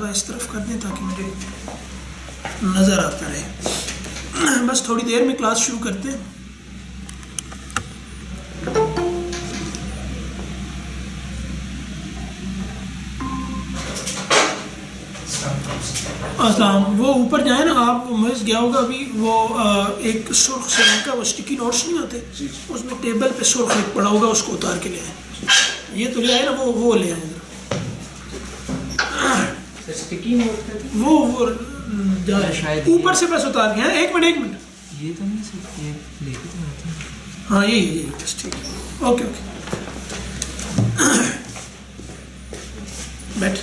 تھوڑا اس طرف کر دیں تاکہ مجھے نظر آتا رہے. بس تھوڑی دیر میں کلاس شروع کرتے ہیں. السلام. وہ اوپر جائیں نا آپ, مجھے گیا ہوگا ابھی وہ ایک سرخ سے رنگ کا وہ اسٹکی نوٹس نہیں آتے, اس میں ٹیبل پہ سرخ ایک پڑا ہوگا, اس کو اتار کے لے آئیں. یہ تو لے آئے نا, وہ لے آئیں وہ اوپر سے بس اتار کے. ایک منٹ یہ تو نہیں سکتے لے کے تو آتے ہیں. ہاں یہی بس ٹھیک ہے. اوکے بیٹھ.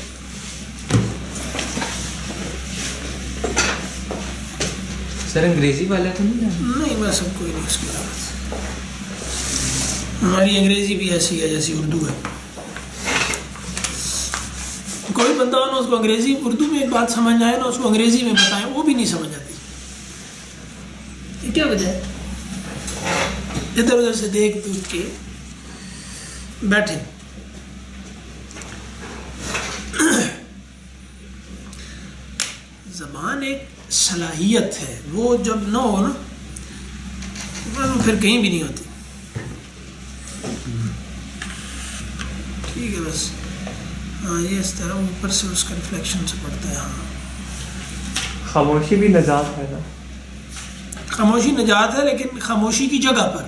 سر انگریزی والا تو نہیں, میں سب کوئی نہیں اس کی بات. ہماری انگریزی بھی ایسی ہے جیسی اردو ہے. کوئی بندہ نا اس کو انگریزی اردو میں ایک بات سمجھ آئے نا, اس کو انگریزی میں بتائیں, وہ بھی نہیں سمجھ آتی. یہ کیا وجہ ہے؟ ادھر ادھر سے دیکھ دودھ کے بیٹھے. زبان ایک صلاحیت ہے, وہ جب نہ ہو نا پھر کہیں بھی نہیں ہوتی. ٹھیک ہے بس. ہاں یہ اس طرح اوپر سے اس کا ریفلیکشن سے پڑتا ہے. ہاں خاموشی بھی نجات ہے نا. خاموشی نجات ہے, لیکن خاموشی کی جگہ پر,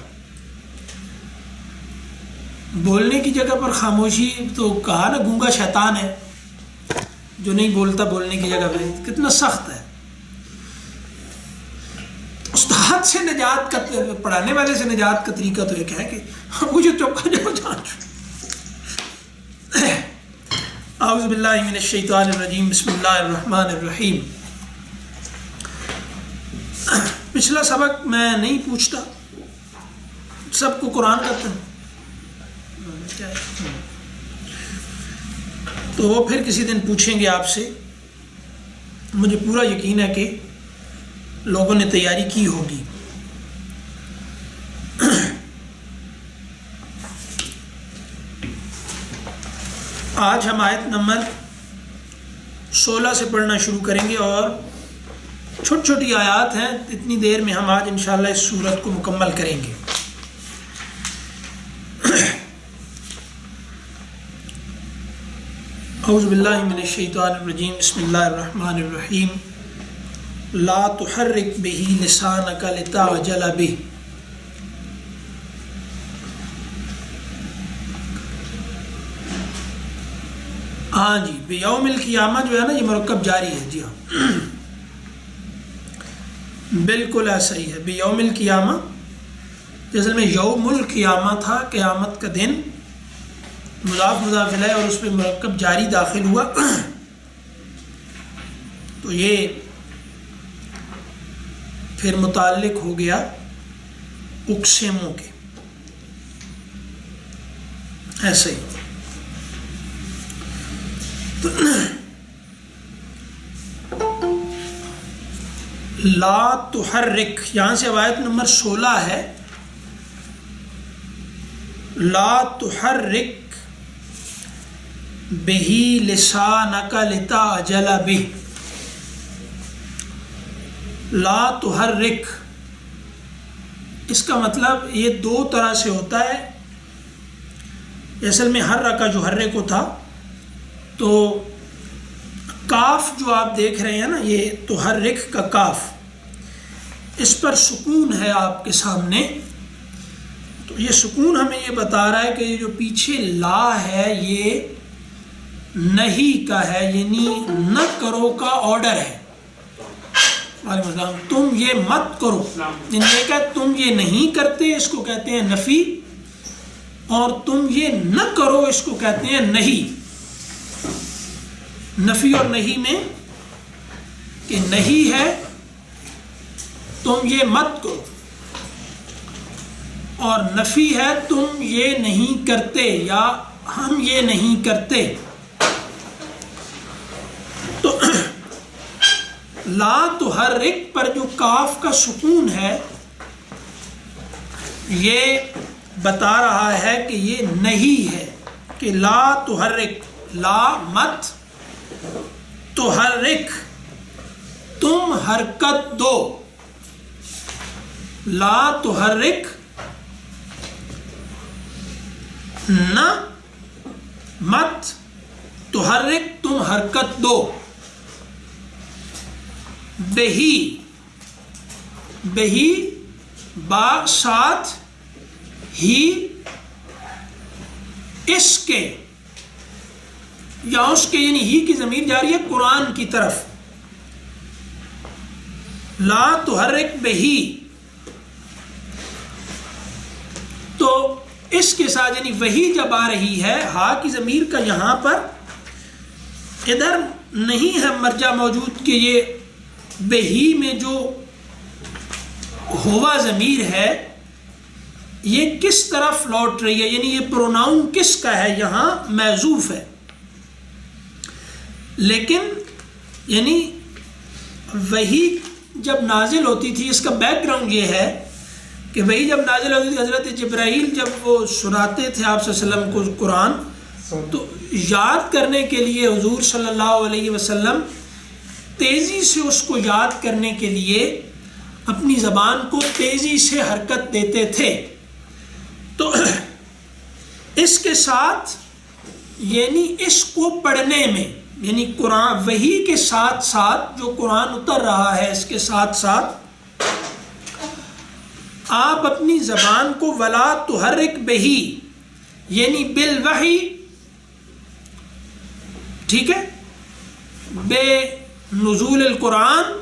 بولنے کی جگہ پر خاموشی. تو کہا نا گونگا شیطان ہے جو نہیں بولتا بولنے کی جگہ پہ. کتنا سخت ہے. استاد سے نجات کا, پڑھانے والے سے نجات کا طریقہ تو ایک ہے کہ مجھے چپ کر جاؤ جان. اعوذ باللہ من الشیطان الرجیم. بسم اللہ الرحمن الرحیم. پچھلا سبق میں نہیں پوچھتا, سب کو قرآن کرتا ہوں, تو وہ پھر کسی دن پوچھیں گے آپ سے. مجھے پورا یقین ہے کہ لوگوں نے تیاری کی ہوگی. آج ہم آیت نمبر 16 سے پڑھنا شروع کریں گے, اور چھوٹی چھوٹی آیات ہیں. اتنی دیر میں ہم آج انشاءاللہ اس سورت کو مکمل کریں گے. اعوذ باللہ من الشیطان الرجیم. بسم اللہ الرحمن الرحیم. لا تحرک بہ لسانک لتعجل بہ. ہاں جی, بیوم القیامہ جو ہے نا, یہ مرکب جاری ہے. جی ہاں بالکل ایسا ہی ہے. بیوم القیامہ جیسے میں یوم القیامہ تھا, قیامت کا دن, مضاف مضاف الیہ, اور اس پہ مرکب جاری داخل ہوا. تو یہ پھر متعلق ہو گیا اقسموں کے. ایسے ہی تو لا تحرک, یہاں سے آیت نمبر 16 ہے. لا تحرک بہ لسانک لتعجل بہ. لا تحرک, اس کا مطلب یہ دو طرح سے ہوتا ہے. اصل میں حرکہ جو حرے کو تھا, تو کاف جو آپ دیکھ رہے ہیں نا, یہ تحرک کا کاف, اس پر سکون ہے آپ کے سامنے. تو یہ سکون ہمیں یہ بتا رہا ہے کہ یہ جو پیچھے لا ہے یہ نہیں کا ہے, یعنی نہ کرو کا آرڈر ہے. وعلیکم السلام. تم یہ مت کرو, یعنی یہ کہ تم یہ نہیں کرتے, اس کو کہتے ہیں نفی, اور تم یہ نہ کرو اس کو کہتے ہیں نہیں. نفی اور نہیں میں کہ نہیں ہے تم یہ مت کرو, اور نفی ہے تم یہ نہیں کرتے یا ہم یہ نہیں کرتے. تو لا تحرک پر جو کاف کا سکون ہے, یہ بتا رہا ہے کہ یہ نہیں ہے, کہ لا تحرک, لا مت, تحرک تم حرکت دو، لا تحرک نہ مت تحرک تم حرکت دو، بہی بہی با ساتھ ہی اس کے، یا اس کے یعنی ہی کی ضمیر جاری ہے قرآن کی طرف، لا تحرک بہی، تو اس کے ساتھ یعنی وہی جب آ رہی ہے، ہا کی ضمیر کا یہاں پر ادھر نہیں ہے مرجع موجود کہ یہ بہی میں جو ہوا ضمیر ہے یہ کس طرف لوٹ رہی ہے، یعنی یہ پروناؤن کس کا ہے، یہاں محذوف ہے، لیکن یعنی وہی جب نازل ہوتی تھی، اس کا بیک گراؤنڈ یہ ہے کہ وہی جب نازل ہوتی تھی، حضرت جبرائیل جب وہ سناتے تھے آپ صلی اللہ علیہ وسلم کو قرآن، تو یاد کرنے کے لیے حضور صلی اللہ علیہ وسلم تیزی سے اس کو یاد کرنے کے لیے اپنی زبان کو تیزی سے حرکت دیتے تھے، تو اس کے ساتھ یعنی اس کو پڑھنے میں، یعنی قرآن وحی کے ساتھ ساتھ جو قرآن اتر رہا ہے اس کے ساتھ ساتھ آپ اپنی زبان کو ولا تحرک بہی یعنی بالوحی، ٹھیک ہے، بے نزول القرآن،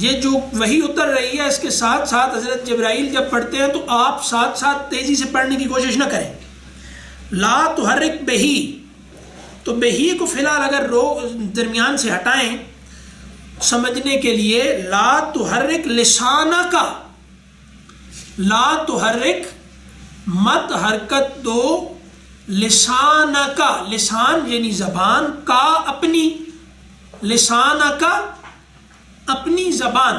یہ جو وحی اتر رہی ہے اس کے ساتھ ساتھ حضرت جبرائیل جب پڑھتے ہیں تو آپ ساتھ ساتھ تیزی سے پڑھنے کی کوشش نہ کریں، لا تحرک بہی، تو بہی کو فی الحال اگر درمیان سے ہٹائیں سمجھنے کے لیے، لا تحرک لسانہ کا، لا تحرک مت حرکت دو، لسانہ کا، لسان یعنی زبان، کا اپنی، لسانہ کا اپنی زبان،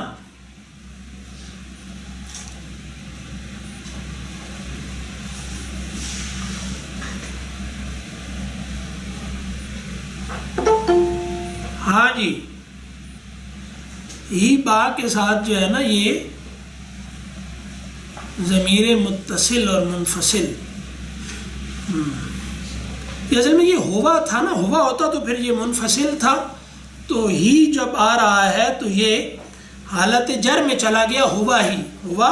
ہاں جی، ہی با کے ساتھ جو ہے نا یہ ضمیر متصل اور منفصل، اصل میں یہ ہوا تھا نا، ہوا ہوتا تو پھر یہ منفصل تھا، تو ہی جب آ رہا ہے تو یہ حالت جر میں چلا گیا، ہوا ہی، ہوا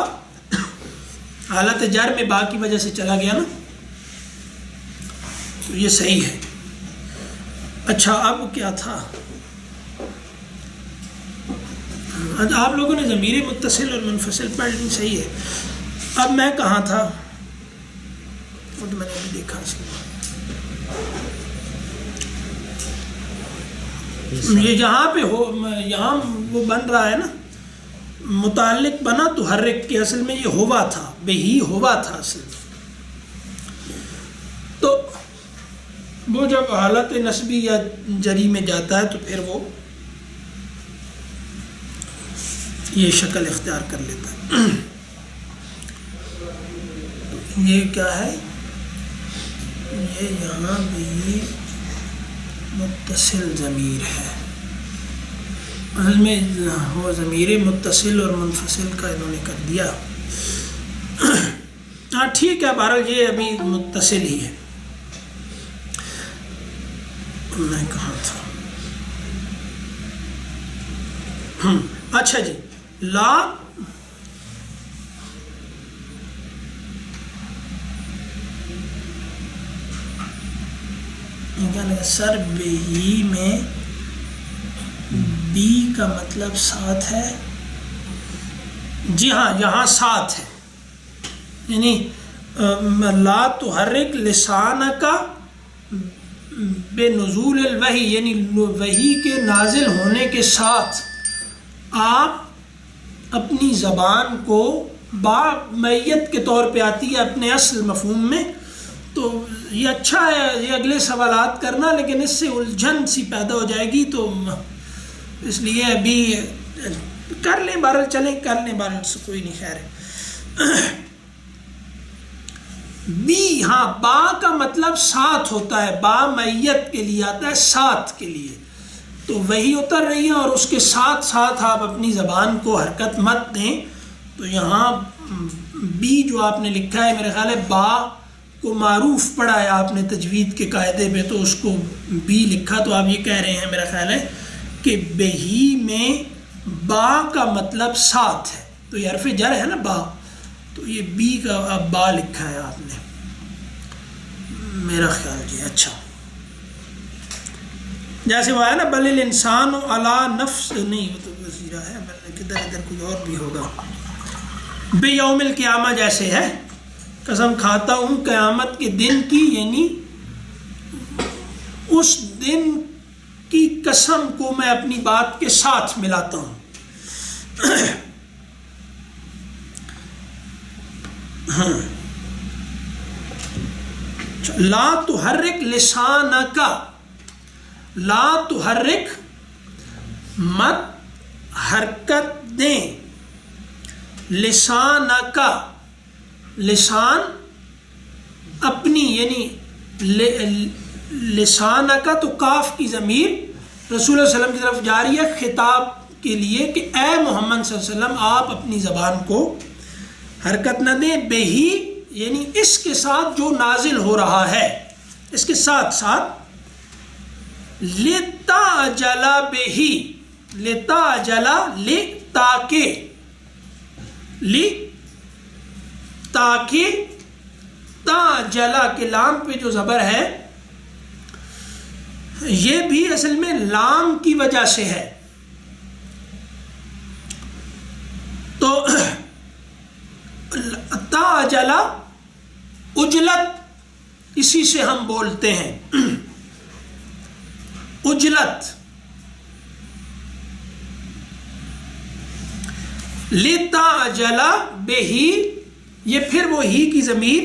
حالت جر میں با کی وجہ سے چلا گیا نا، تو یہ صحیح ہے۔ اچھا اب کیا تھا، آپ لوگوں نے ضمیر متصل اور منفصل پڑھ لی، صحیح ہے۔ اب میں کہاں تھا، وہ تو میں نے ابھی دیکھا، یہ یہاں پہ ہو، یہاں وہ بن رہا ہے نا متعلق بنا تو حرک کے، اصل میں یہ ہوا تھا، بہی ہوا تھا اصل میں، تو وہ جب حالت نسبی یا جری میں جاتا ہے تو پھر وہ یہ شکل اختیار کر لیتا ہے۔ یہ کیا ہے، یہ یہاں بھی متصل ضمیر ہے، اصل میں وہ ضمیر متصل اور منفصل کا انہوں نے کر دیا، ہاں ٹھیک ہے، بہرحال یہ ابھی متصل ہی ہے۔ میں کہاں تھا، اچھا جی، لا سر بہی میں بی کا مطلب ساتھ ہے، جی ہاں یہاں ساتھ ہے، یعنی لا تحرک لسانک بے نزول الوحی، یعنی وحی کے نازل ہونے کے ساتھ آپ اپنی زبان کو، با میت کے طور پہ آتی ہے اپنے اصل مفہوم میں، تو یہ اچھا ہے یہ اگلے سوالات کرنا، لیکن اس سے الجھن سی پیدا ہو جائے گی، تو اس لیے ابھی کر لیں، بہرحال چلیں کر لیں، بہرحال سے کوئی نہیں، خیر ہے۔ بی، ہاں با کا مطلب ساتھ ہوتا ہے، با میت کے لیے آتا ہے، ساتھ کے لیے، تو وہی اتر رہی ہے اور اس کے ساتھ ساتھ آپ اپنی زبان کو حرکت مت دیں. تو یہاں بی جو آپ نے لکھا ہے میرے خیال ہے با کو معروف پڑھا ہے آپ نے تجوید کے قاعدے پہ, تو اس کو بی لکھا. تو آپ یہ کہہ رہے ہیں میرا خیال ہے کہ بہی میں با کا مطلب ساتھ ہے, تو یہ حرف جر ہے نا با, تو یہ بی کا اب با لکھا ہے آپ نے میرا خیال جی. اچھا جیسے وہ ہے نا بل الانسان علی نفس, نہیں وہ تو وزیرہ ہے, کدھر ادھر کوئی اور بھی ہوگا. بیوم القیامہ جیسے ہے, قسم کھاتا ہوں قیامت کے دن کی, یعنی اس دن کی قسم کو میں اپنی بات کے ساتھ ملاتا ہوں. ہاں لا تحرک لسانک, لا تحرک مت حرکت دیں, لسانک لسان اپنی, یعنی لسانک تو کاف کی ضمیر رسول اللہ علیہ وسلم کی طرف جاری ہے خطاب کے لیے کہ اے محمد صلی اللہ علیہ وسلم آپ اپنی زبان کو حرکت نہ دیں. بہی یعنی اس کے ساتھ جو نازل ہو رہا ہے, اس کے ساتھ ساتھ. لِتَعْجَلَ بِهِ, لِتَعْجَلَ تاکہ, تاکہ, تعجل کے لام پہ جو زبر ہے یہ بھی اصل میں لام کی وجہ سے ہے. تو تعجل اجلت اسی سے ہم بولتے ہیں, اجلت. لِتَعْجَلَ بِهِ, یہ پھر وہ ہی کی ضمیر,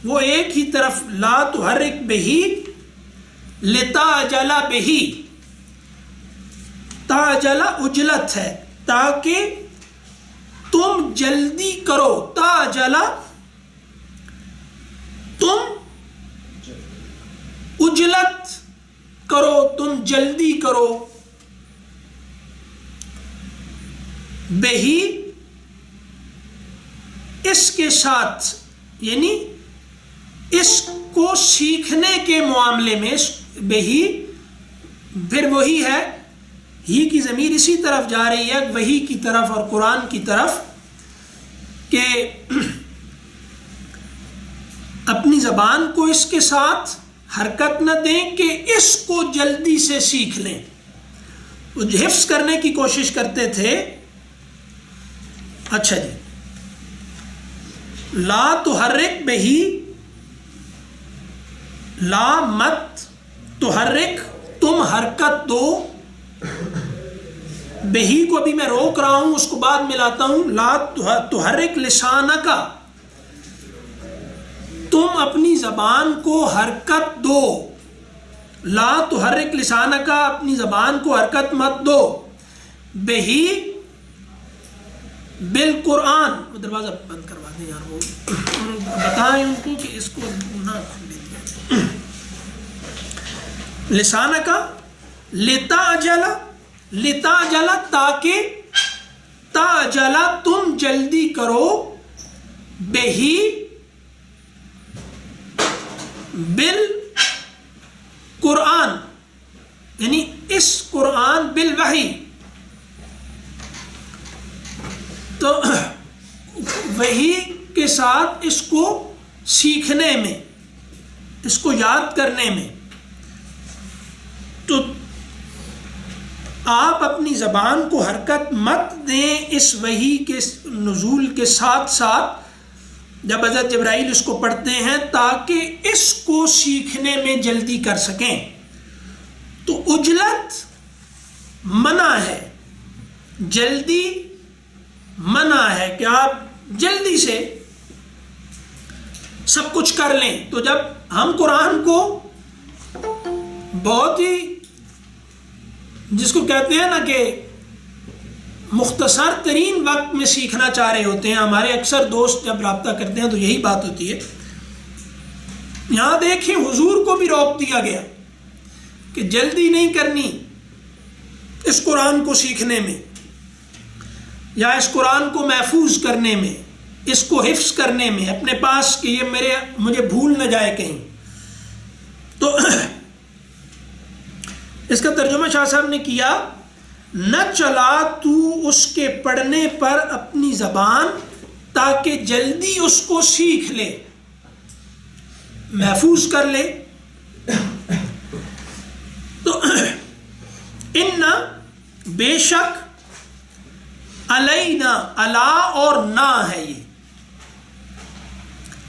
وہ ایک ہی طرف, لا تحرک بِهِ لِتَعْجَلَ بِهِ, تعجل اجلت ہے تاکہ تم جلدی کرو. تعجل تم اجلت کرو, تم جلدی کرو. بہی اس کے ساتھ, یعنی اس کو سیکھنے کے معاملے میں بہی پھر وہی ہے, ہی کی ضمیر اسی طرف جا رہی ہے وہی کی طرف اور قرآن کی طرف کہ اپنی زبان کو اس کے ساتھ حرکت نہ دیں کہ اس کو جلدی سے سیکھ لیں. وہ حفظ کرنے کی کوشش کرتے تھے. اچھا جی, لا تحرک بہی, لا مت تحرک تم حرکت دو, بہی کو ابھی میں روک رہا ہوں, اس کو بعد ملاتا ہوں. لا تحرک لسانک, تم اپنی زبان کو حرکت دو. لا تحرک لسانک, اپنی زبان کو حرکت مت دو. بہی بالقرآن, وہ دروازہ بند کروا دیں یار, وہ بتائیں ان کو کہ اس کو نہ کھولیں. لسانک لتعجل, لتعجل تاکہ, تعجل تم جلدی کرو, بہی بالقرآن یعنی اس قرآن بالوحی. تو وحی کے ساتھ اس کو سیکھنے میں, اس کو یاد کرنے میں. تو آپ اپنی زبان کو حرکت مت دیں اس وحی کے نزول کے ساتھ ساتھ جب حضرت جبرائیل اس کو پڑھتے ہیں, تاکہ اس کو سیکھنے میں جلدی کر سکیں. تو عجلت منع ہے, جلدی منع ہے کہ آپ جلدی سے سب کچھ کر لیں. تو جب ہم قرآن کو بہت ہی, جس کو کہتے ہیں نا کہ مختصر ترین وقت میں سیکھنا چاہ رہے ہوتے ہیں, ہمارے اکثر دوست جب رابطہ کرتے ہیں تو یہی بات ہوتی ہے. یہاں دیکھیں حضور کو بھی روک دیا گیا کہ جلدی نہیں کرنی, اس قرآن کو سیکھنے میں یا اس قرآن کو محفوظ کرنے میں، اس کو حفظ کرنے میں اپنے پاس کہ یہ مجھے بھول نہ جائے کہیں. تو اس کا ترجمہ شاہ صاحب نے کیا، نہ چلا تو اس کے پڑھنے پر اپنی زبان تاکہ جلدی اس کو سیکھ لے، محفوظ کر لے. تو ان بے شک، علینا علا اور نا ہے، یہ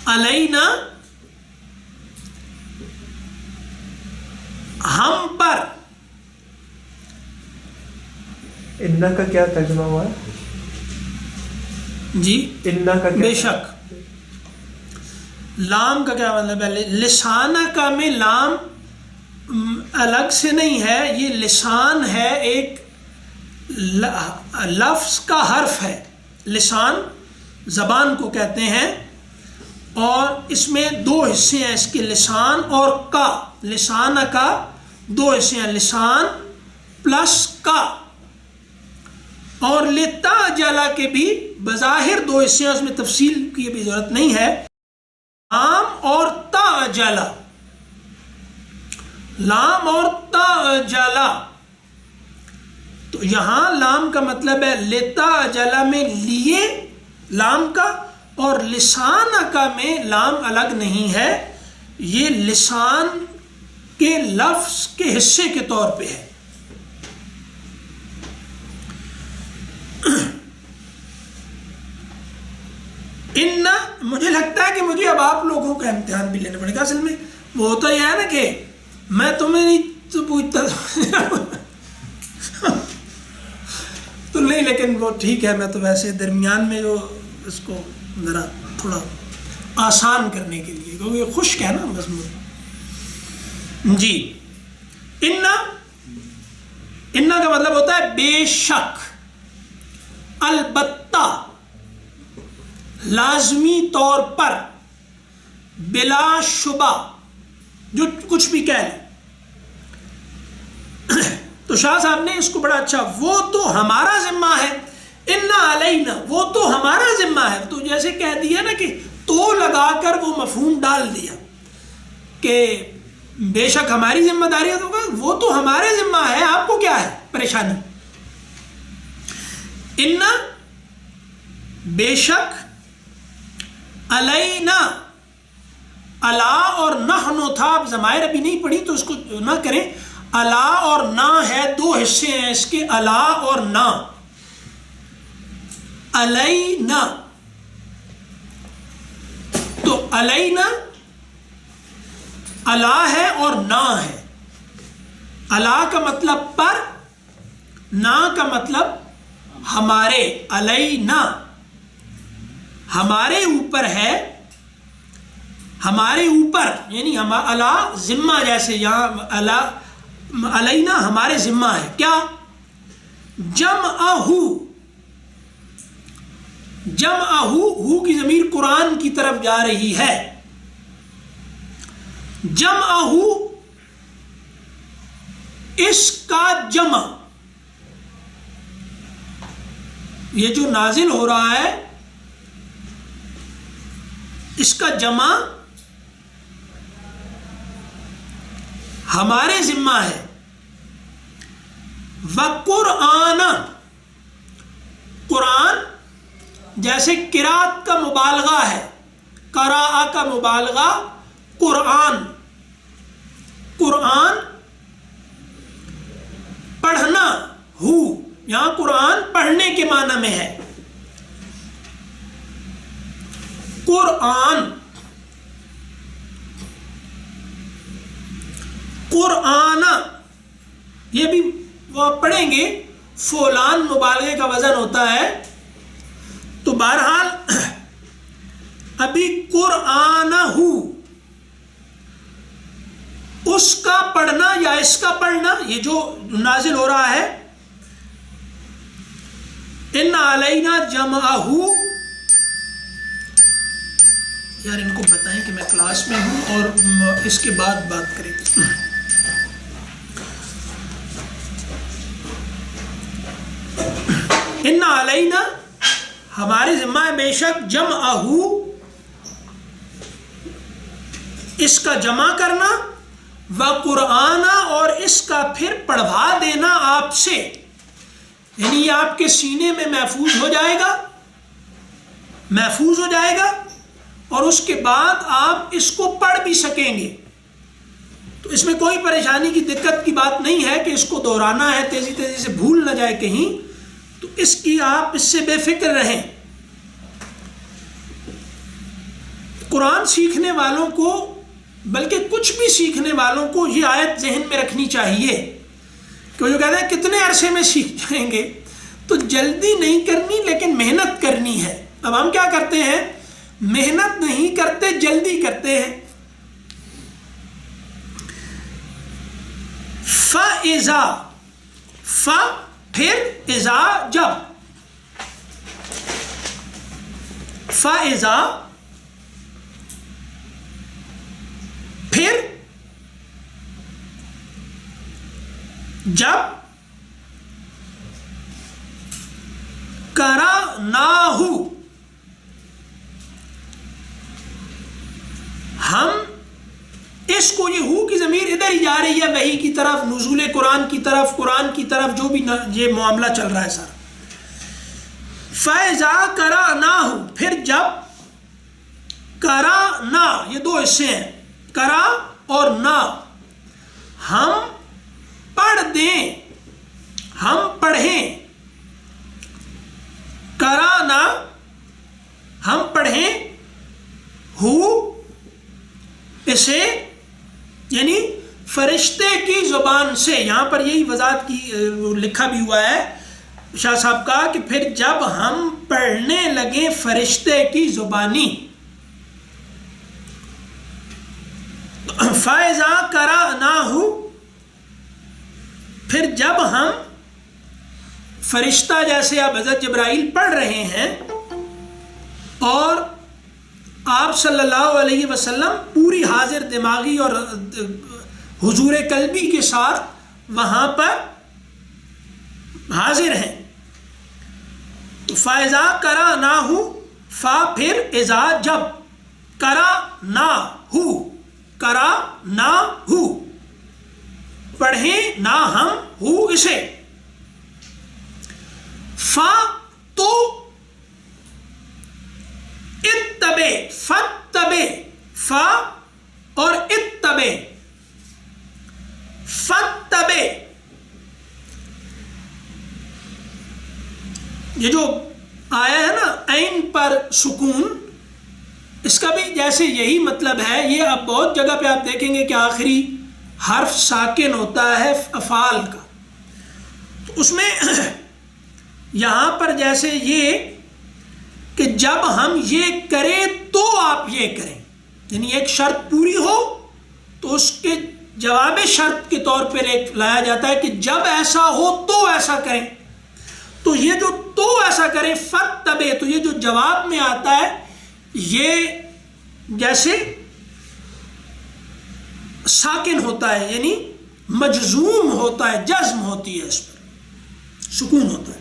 علینا ہم پر. انا کا کیا ترجمہ ہوا ہے؟ جی انا کا بے شک. لام کا کیا مطلب ہے؟ لسانہ کا میں لام الگ سے نہیں ہے، یہ لسان ہے، ایک لفظ کا حرف ہے. لسان زبان کو کہتے ہیں، اور اس میں دو حصے ہیں اس کے، لسان اور کا. لسانہ کا دو حصے ہیں، لسان پلس کا. اور لتا جلا کے بھی بظاہر دو حصے ہیں، اس میں تفصیل کی بھی ضرورت نہیں ہے. لام اور تا جلا، لام اور تا جلا. تو یہاں لام کا مطلب ہے لتا جلا میں لیے لام کا، اور لسان کا میں لام الگ نہیں ہے، یہ لسان کے لفظ کے حصے کے طور پہ ہے. ان مجھے لگتا ہے کہ مجھے اب آپ لوگوں کا امتحان بھی لینا پڑے گا. اصل میں وہ ہوتا یہ ہے نا کہ میں تمہیں نہیں تو پوچھتا تو نہیں، لیکن وہ ٹھیک ہے، میں تو ویسے درمیان میں جو اس کو ذرا تھوڑا آسان کرنے کے لیے، کیونکہ یہ خشک ہے نا مضمون. جی ان کا مطلب ہوتا ہے بے شک، البتہ، لازمی طور پر، بلا شبہ، جو کچھ بھی کہہ لیں. تو شاہ صاحب نے اس کو بڑا اچھا، وہ تو ہمارا ذمہ ہے، انا علینا، وہ تو ہمارا ذمہ ہے. تو جیسے کہہ دیا نا کہ تو لگا کر وہ مفہوم ڈال دیا کہ بے شک ہماری ذمہ داری ہے، تو وہ تو ہمارے ذمہ ہے، آپ کو کیا ہے پریشانی. انا بے شک، علینا، الا اور نحن تھا، اب ضمائر ابھی نہیں پڑھی تو اس کو نہ کریں. الا اور نا ہے، دو حصے ہیں اس کے، الا اور نا. علینا، تو علینا الا ہے اور نا ہے. الا کا مطلب پر، نا کا مطلب ہمارے. علینا ہمارے اوپر ہے، ہمارے اوپر، یعنی الا ذمہ، جیسے یہاں الا علینا ہمارے ذمہ ہے. کیا؟ جمعہ، جمعہ، ہو کی ضمیر قرآن کی طرف جا رہی ہے. جمعہ، اس کا جمع، یہ جو نازل ہو رہا ہے اس کا جمع ہمارے ذمہ ہے. وقرآن، قرآن جیسے قرات کا مبالغہ ہے، قراء کا مبالغہ قرآن. قرآن پڑھنا، ہو یہاں قرآن پڑھنے کے معنی میں ہے. قرآن، قرآن، یہ بھی وہ آپ پڑھیں گے، فولان مبالغے کا وزن ہوتا ہے. تو بہرحال ابھی قرآن ہو، اس کا پڑھنا یا اس کا پڑھنا، یہ جو نازل ہو رہا ہے. ان علینا جمعہ، یار ان کو بتائیں کہ میں کلاس میں ہوں اور اس کے بعد بات کریں. ان علینا ہماری ذمہ ہے بے شک جمعہ اس کا جمع کرنا، و قرآن اور اس کا پھر پڑھوا دینا آپ سے، یعنی یہ آپ کے سینے میں محفوظ ہو جائے گا اور اس کے بعد آپ اس کو پڑھ بھی سکیں گے. تو اس میں کوئی پریشانی کی دقت کی بات نہیں ہے کہ اس کو دہرانا ہے، تیزی سے بھول نہ جائے کہیں، تو اس کی آپ اس سے بے فکر رہیں. قرآن سیکھنے والوں کو، بلکہ کچھ بھی سیکھنے والوں کو یہ آیت ذہن میں رکھنی چاہیے کہ وہ جو کہتے ہیں کتنے عرصے میں سیکھ جائیں گے، تو جلدی نہیں کرنی لیکن محنت کرنی ہے. اب ہم کیا کرتے ہیں؟ محنت نہیں کرتے، جلدی کرتے ہیں. فَإِذَا پھر اذا جب، فَإِذَا پھر جب قرأناہ ہم اس کو، یہ ہو کی ضمیر ادھر ہی جا رہی ہے وحی کی طرف، نزول قرآن کی طرف، قرآن کی طرف، جو بھی یہ معاملہ چل رہا ہے سارا. فَإِذَا قَرَأْنَاهُ پھر جب قرأنا، یہ دو حصے ہیں، قرأ اور نا، ہم پڑھ دیں، ہم پڑھیں، قرأنا ہم پڑھیں، ہو اسے، یعنی فرشتے کی زبان سے. یہاں پر یہی وضاحت کی لکھا بھی ہوا ہے شاہ صاحب کا کہ پھر جب ہم پڑھنے لگے فرشتے کی زبانی. فَإِذَا قَرَأْنَاهُ پھر جب ہم، فرشتہ جیسے اب حضرت جبرائیل پڑھ رہے ہیں اور آپ صلی اللہ علیہ وسلم پوری حاضر دماغی اور حضور قلبی کے ساتھ وہاں پر حاضر ہیں. فَإِذَا قَرَأْنَاهُ فا پھر اذا جب، قرأناہ قرأناہ پڑھیں نہ ہم ہو اسے. فا تو اتبع، فتبع، فا اور اتبع، فتبع، یہ جو آیا ہے نا عین پر سکون، اس کا بھی جیسے یہی مطلب ہے. یہ اب بہت جگہ پہ آپ دیکھیں گے کہ آخری حرف ساکن ہوتا ہے افعال کا، تو اس میں یہاں پر جیسے یہ کہ جب ہم یہ کریں تو آپ یہ کریں، یعنی ایک شرط پوری ہو تو اس کے جواب شرط کے طور پر ایک لایا جاتا ہے کہ جب ایسا ہو تو ایسا کریں. تو یہ جو تو ایسا کریں فتبع، تو یہ جو جواب میں آتا ہے یہ جیسے ساکن ہوتا ہے، یعنی مجزوم ہوتا ہے، جزم ہوتی ہے، اس پر سکون ہوتا ہے.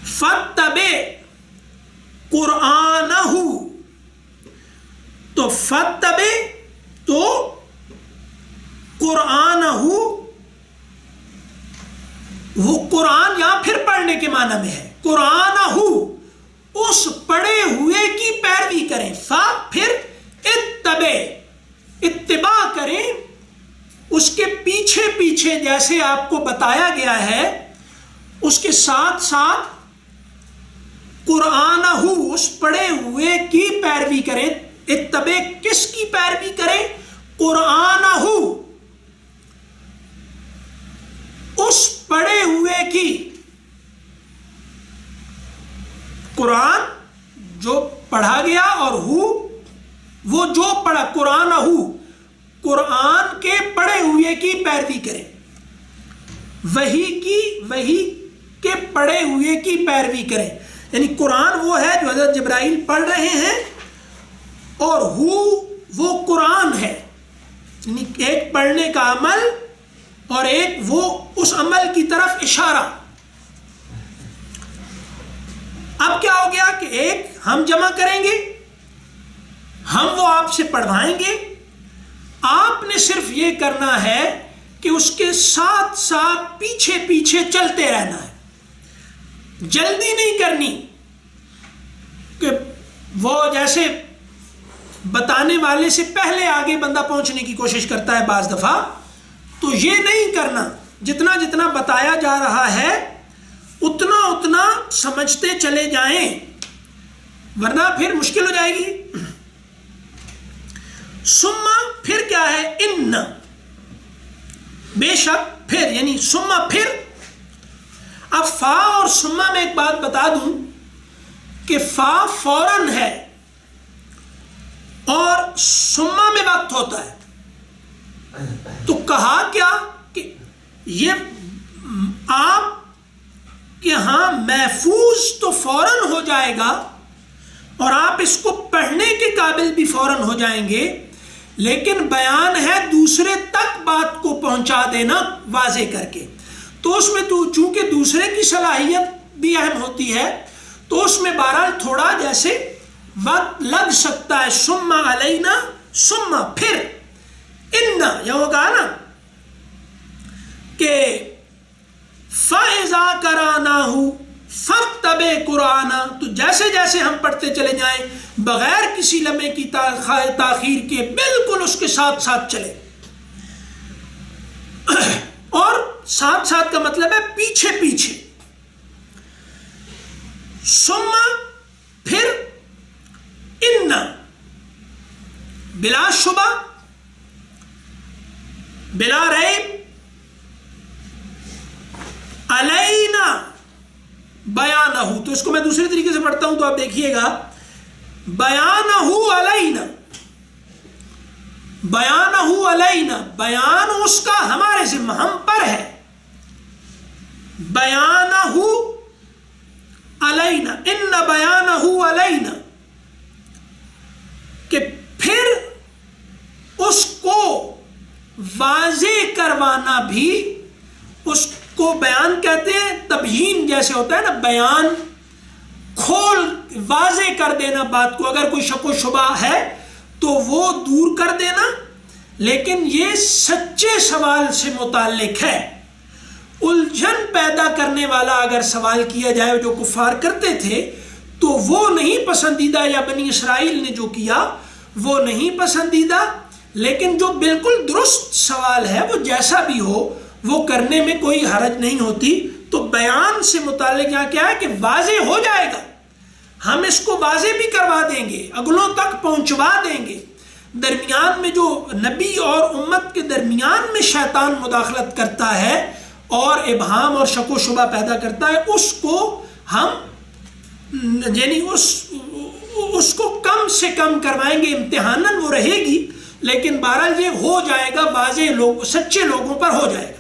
فتبع قرآنہ، تو فتبع تو قرآنہ، وہ قرآن یہاں پھر پڑھنے کے معنی میں ہے. قرآنہ اس پڑھے ہوئے کی پیروی کریں. فا پھر اتبع، اتباع کریں اس کے پیچھے پیچھے، جیسے آپ کو بتایا گیا ہے اس کے ساتھ ساتھ قرآنہ اس پڑھے ہوئے کی پیروی کریں. اتبع کس کی پیروی کریں؟ قرآنہ اس پڑھے ہوئے کی. قرآن جو پڑھا گیا اور وہ جو پڑھا، قرآن قرآن کے پڑھے ہوئے کی پیروی کریں. وحی کے پڑھے ہوئے کی پیروی کریں، یعنی قرآن وہ ہے جو حضرت جبرائیل پڑھ رہے ہیں اور وہ قرآن ہے، یعنی ایک پڑھنے کا عمل اور ایک وہ اس عمل کی طرف اشارہ. اب کیا ہو گیا کہ ایک ہم جمع کریں گے, ہم وہ آپ سے پڑھوائیں گے, آپ نے صرف یہ کرنا ہے کہ اس کے ساتھ ساتھ پیچھے پیچھے چلتے رہنا ہے, جلدی نہیں کرنی کہ وہ جیسے بتانے والے سے پہلے آگے بندہ پہنچنے کی کوشش کرتا ہے بعض دفعہ, تو یہ نہیں کرنا. جتنا جتنا بتایا جا رہا ہے اتنا اتنا سمجھتے چلے جائیں, ورنہ پھر مشکل ہو جائے گی. ثم پھر کیا ہے, ان بے شک پھر, یعنی ثم پھر. اب فا اور ثم میں ایک بات بتا دوں کہ فا فوراً ہے اور ثم میں وقت ہوتا ہے. تو کہا کیا کہ یہ آپ کے ہاں محفوظ تو فوراً ہو جائے گا اور آپ اس کو پڑھنے کے قابل بھی فوراً ہو جائیں گے, لیکن بیان ہے دوسرے تک بات کو پہنچا دینا واضح کر کے. تو اس میں تو چونکہ دوسرے کی صلاحیت بھی اہم ہوتی ہے تو اس میں بہرحال تھوڑا جیسے وقت لگ سکتا ہے. ثم علینا, ثم پھر, ان یہ ہوگا نا کہ فَإِذَا قَرَأْنَاهُ فَاتَّبِعْ قُرْآنَهُ, تو جیسے جیسے ہم پڑھتے چلے جائیں بغیر کسی لمحے کی تاخیر کے بالکل اس کے ساتھ ساتھ چلے. اور ساتھ ساتھ کا مطلب ہے پیچھے پیچھے. ثم پھر, ان بلا شبہ بلا ریب, علینا بیانہ, تو اس کو میں دوسرے طریقے سے پڑھتا ہوں تو آپ دیکھیے گا, بیانہ علینا, بیانہ علینا, بیان اس کا ہمارے ذمہ ہم پر ہے. بیانہ علینا, ان بیانہ علینا, کہ پھر اس کو واضح کروانا بھی, اس کو بیان کہتے ہیں, تبیین جیسے ہوتا ہے نا, بیان کھول واضح کر دینا بات کو, اگر کوئی شک و شبہ ہے تو وہ دور کر دینا. لیکن یہ سچے سوال سے متعلق ہے. الجھن پیدا کرنے والا اگر سوال کیا جائے جو کفار کرتے تھے تو وہ نہیں پسندیدہ, یا بنی اسرائیل نے جو کیا وہ نہیں پسندیدہ. لیکن جو بالکل درست سوال ہے وہ جیسا بھی ہو وہ کرنے میں کوئی حرج نہیں ہوتی. تو بیان سے متعلق یہاں کیا ہے کہ واضح ہو جائے گا, ہم اس کو واضح بھی کروا دیں گے, اگلوں تک پہنچوا دیں گے. درمیان میں جو نبی اور امت کے درمیان میں شیطان مداخلت کرتا ہے اور ابہام اور شک و شبہ پیدا کرتا ہے, اس کو ہم یعنی اس کو کم سے کم کروائیں گے. امتحاناً وہ رہے گی لیکن بہرحال یہ ہو جائے گا, واضح لوگ سچے لوگوں پر ہو جائے گا.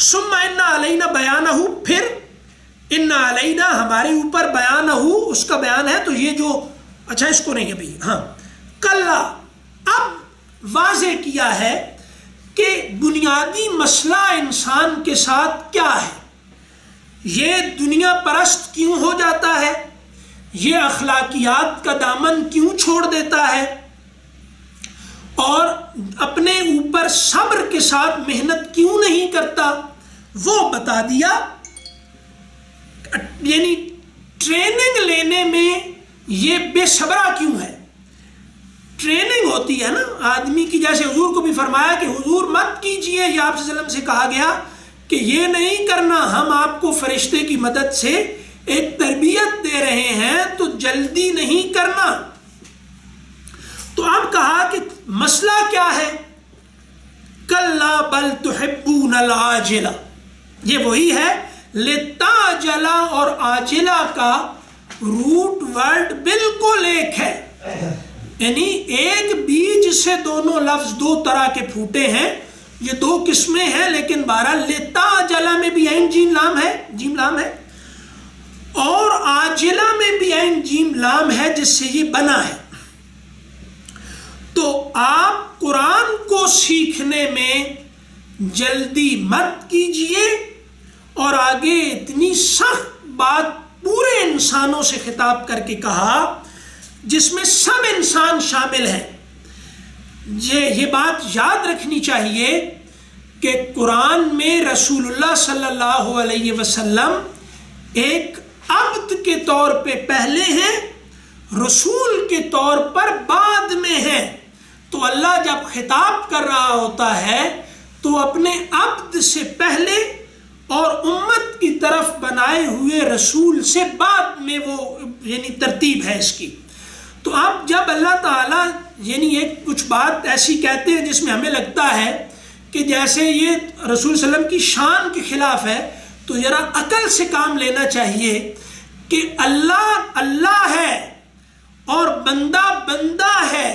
ثم ان علینا بیانہ, پھر ان علینا ہمارے اوپر بیانہ, اس کا بیان ہے. تو یہ جو اچھا اس کو نہیں ہے بھائی, ہاں کلا, اب واضح کیا ہے کہ بنیادی مسئلہ انسان کے ساتھ کیا ہے, یہ دنیا پرست کیوں ہو جاتا ہے, یہ اخلاقیات کا دامن کیوں چھوڑ دیتا ہے, اور اپنے اوپر صبر کے ساتھ محنت کیوں نہیں کرتا, وہ بتا دیا. یعنی ٹریننگ لینے میں یہ بے صبرا کیوں ہے. ٹریننگ ہوتی ہے نا آدمی کی, جیسے حضور کو بھی فرمایا کہ حضور مت کیجئے, یہ آپ صلی اللہ علیہ وسلم سے کہا گیا کہ یہ نہیں کرنا, ہم آپ کو فرشتے کی مدد سے ایک تربیت دے رہے ہیں تو جلدی نہیں کرنا. تو اب کہا کہ مسئلہ کیا ہے, کلا بل تحبون العاجلہ, یہ وہی ہے. لتاجلا اور آجلہ کا روٹ ورڈ بالکل ایک ہے, یعنی ایک بیج سے دونوں لفظ دو طرح کے پھوٹے ہیں, یہ دو قسمیں ہیں. لیکن بہرحال لتاجلا میں بھی عین جیم لام ہے, جیم لام ہے, اور آجلہ میں بھی عین جیم لام ہے جس سے یہ بنا ہے. تو آپ قرآن کو سیکھنے میں جلدی مت کیجئے, اور آگے اتنی سخت بات پورے انسانوں سے خطاب کر کے کہا جس میں سب انسان شامل ہیں. یہ بات یاد رکھنی چاہیے کہ قرآن میں رسول اللہ صلی اللہ علیہ وسلم ایک عبد کے طور پہ پہلے ہیں، رسول کے طور پر بعد میں ہیں. تو اللہ جب خطاب کر رہا ہوتا ہے تو اپنے عبد سے پہلے اور امت کی طرف بنائے ہوئے رسول سے بعد میں وہ یعنی ترتیب ہے اس کی. تو اب جب اللہ تعالیٰ یعنی ایک کچھ بات ایسی کہتے ہیں جس میں ہمیں لگتا ہے کہ جیسے یہ رسول صلی اللہ علیہ وسلم کی شان کے خلاف ہے، تو ذرا عقل سے کام لینا چاہیے کہ اللہ اللہ ہے اور بندہ بندہ ہے،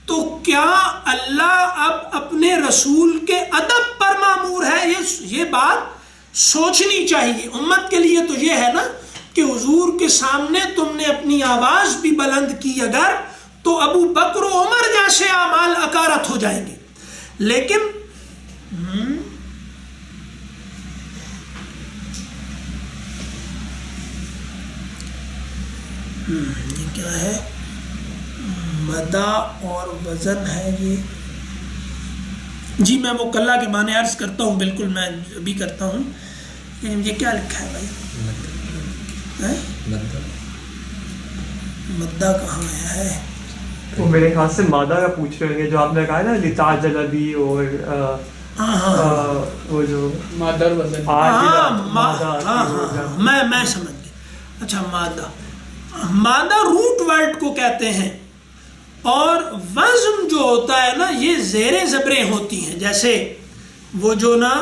تو کیا اللہ اب اپنے رسول کے ادب پر مامور ہے؟ یہ بات سوچنی چاہیے امت کے لیے. تو یہ ہے نا کہ حضور کے سامنے تم نے اپنی آواز بھی بلند کی اگر، تو ابو بکر و عمر جیسے اعمال اکارت ہو جائیں گے. لیکن یہ کیا ہے؟ مدہ اور وزن ہے یہ. جی میں وہ کلّا کے معنی عرض کرتا ہوں، بالکل میں ابھی کرتا ہوں. یہ کیا لکھا ہے بھائی؟ مدہ کہاں ہے؟ وہ میرے خیال سے مادہ کا پوچھ رہے ہیں جو آپ نے کہا ہے نا لتعجل بھی، اور وہ جو مادہ اور وزن. میں سمجھ گیا. اچھا مادہ روٹ ورڈ کو کہتے ہیں، اور وزن جو ہوتا ہے نا یہ زیر زبریں ہوتی ہیں. جیسے وہ جو نا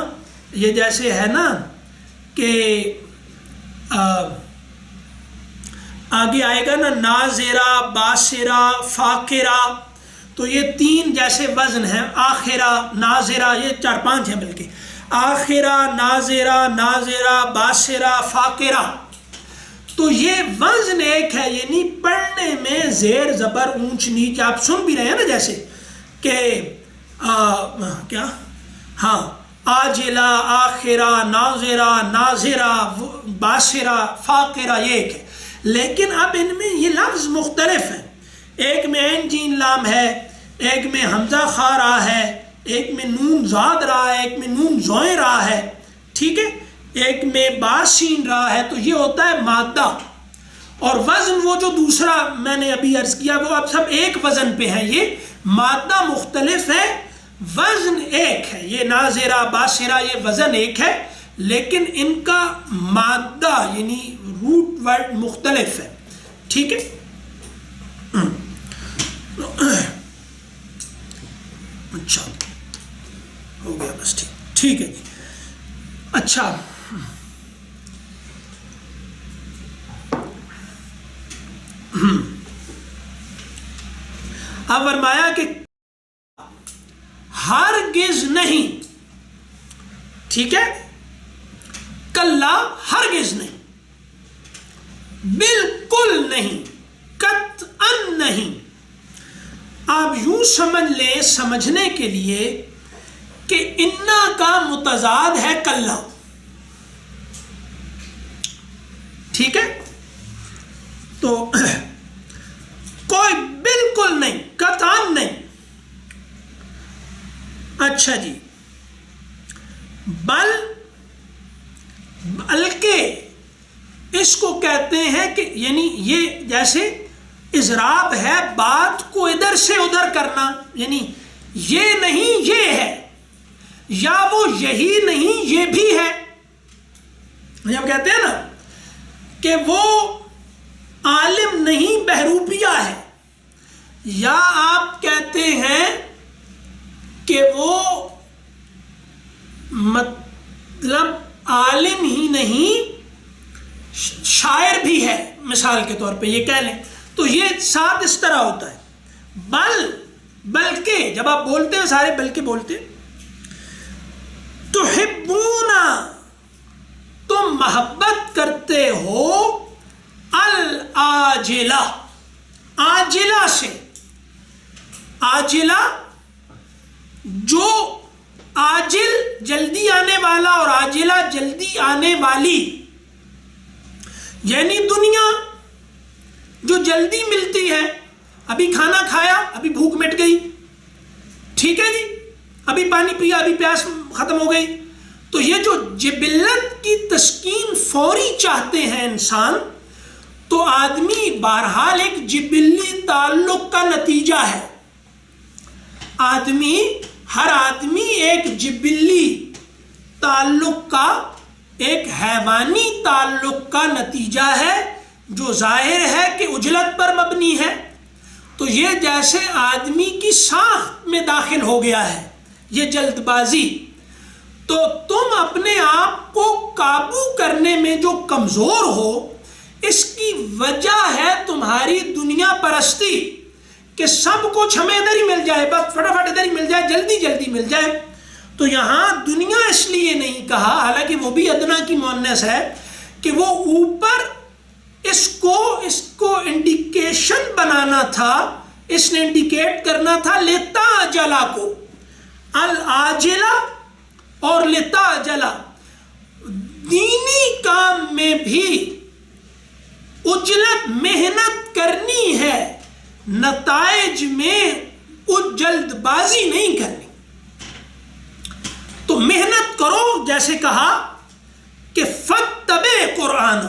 یہ جیسے ہے نا کہ آگے آئے گا نا ناظرہ، باسرہ، فاقرہ، تو یہ تین جیسے وزن ہیں. آخرہ، ناظرہ، یہ 4-5 ہیں بلکہ. آخرہ، ناظرہ، ناظرہ، باسرہ، فاقرہ. تو یہ وزن ایک ہے، یعنی پڑھنے میں زیر زبر اونچ نیچ آپ سن بھی رہے ہیں نا، جیسے کہ کیا ہاں عاجلہ، آخرہ، ناظرہ، ناظرہ، باسرہ، فاقرہ، یہ ایک ہے. لیکن اب ان میں یہ لفظ مختلف ہیں. ایک میں عین جین لام ہے، ایک میں حمزہ خا را ہے، ایک میں نون زاد را ہے، ایک میں نون زوئیں را ہے، ٹھیک ہے، ایک میں با سین را ہے. تو یہ ہوتا ہے مادہ. اور وزن وہ جو دوسرا میں نے ابھی عرض کیا وہ اب سب ایک وزن پہ ہے. یہ مادہ مختلف ہے، وزن ایک ہے. یہ ناظرہ، باسرہ، یہ وزن ایک ہے، لیکن ان کا مادہ یعنی روٹ ورڈ مختلف ہے. ٹھیک ہے. اچھا ہو گیا بس. ٹھیک ہے جی. اچھا اب فرمایا کہ ہرگز نہیں، ٹھیک ہے، کلا ہرگز نہیں، بالکل نہیں، قطعاً نہیں. آپ یوں سمجھ لیں سمجھنے کے لیے کہ انا کا متضاد ہے کلا. ٹھیک ہے، تو کوئی بالکل نہیں، قطعاً نہیں. اچھا جی، بلکہ اس کو کہتے ہیں کہ یعنی یہ جیسے اضراب ہے، بات کو ادھر سے ادھر کرنا، یعنی یہ نہیں یہ ہے، یا وہ یہی نہیں یہ بھی ہے. جب کہتے ہیں نا کہ وہ عالم نہیں بہروپیہ ہے، یا آپ کہتے ہیں کہ وہ مطلب عالم ہی نہیں شاعر بھی ہے، مثال کے طور پہ یہ کہہ لیں، تو یہ ساتھ اس طرح ہوتا ہے. بلکہ جب آپ بولتے ہیں سارے بلکہ بولتے ہیں. تحبون، تم محبت کرتے ہو، العاجلہ، عاجلہ سے. عاجلہ جو عاجل جلدی آنے والا اور عاجلہ جلدی آنے والی، یعنی دنیا جو جلدی ملتی ہے، ابھی کھانا کھایا ابھی بھوک مٹ گئی، ٹھیک ہے جی، ابھی پانی پیا ابھی پیاس ختم ہو گئی. تو یہ جو جبلت کی تسکین فوری چاہتے ہیں انسان، تو آدمی بہرحال ایک جبلی تعلق کا نتیجہ ہے. ہر آدمی ایک جبلی تعلق کا، ایک حیوانی تعلق کا نتیجہ ہے جو ظاہر ہے کہ عجلت پر مبنی ہے. تو یہ جیسے آدمی کی ساخت میں داخل ہو گیا ہے یہ جلد بازی. تو تم اپنے آپ کو قابو کرنے میں جو کمزور ہو، اس کی وجہ ہے تمہاری دنیا پرستی، کہ سب کچھ ہمیں ادھر ہی مل جائے، بس فٹافٹ ادھر ہی مل جائے، جلدی جلدی مل جائے. تو یہاں دنیا اس لیے نہیں کہا، حالانکہ وہ بھی ادنا کی مؤنث ہے، کہ وہ اوپر اس کو انڈیکیشن بنانا تھا، اس نے انڈیکیٹ کرنا تھا لتا جلا کو، العاجلہ اور لتا جلا. دینی کام میں بھی اجلت محنت کرنی ہے، نتائج میں جلد بازی نہیں کرنی. تو محنت کرو، جیسے کہا کہ فتبع قرآن،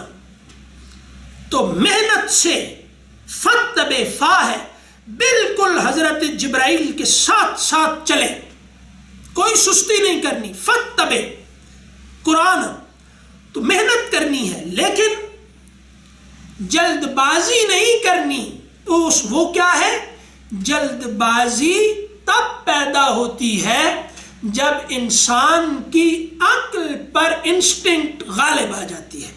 تو محنت سے فتبع فا ہے، بالکل حضرت جبرائیل کے ساتھ ساتھ چلے، کوئی سستی نہیں کرنی. فتبع قرآن، تو محنت کرنی ہے لیکن جلد بازی نہیں کرنی. تو وہ کیا ہے؟ جلد بازی تب پیدا ہوتی ہے جب انسان کی عقل پر انسٹنکٹ غالب آ جاتی ہے.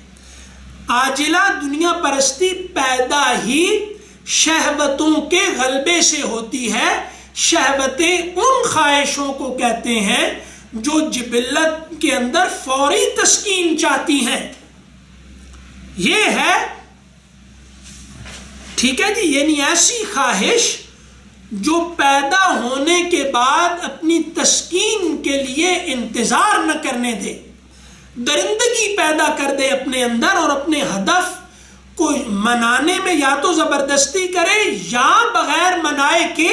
عاجلہ دنیا پرستی پیدا ہی شہوتوں کے غلبے سے ہوتی ہے. شہوتیں ان خواہشوں کو کہتے ہیں جو جبلت کے اندر فوری تسکین چاہتی ہیں. یہ ہے، ٹھیک ہے جی، یعنی ایسی خواہش جو پیدا ہونے کے بعد اپنی تسکین کے لیے انتظار نہ کرنے دے، درندگی پیدا کر دے اپنے اندر، اور اپنے ہدف کو منانے میں یا تو زبردستی کرے یا بغیر منائے کے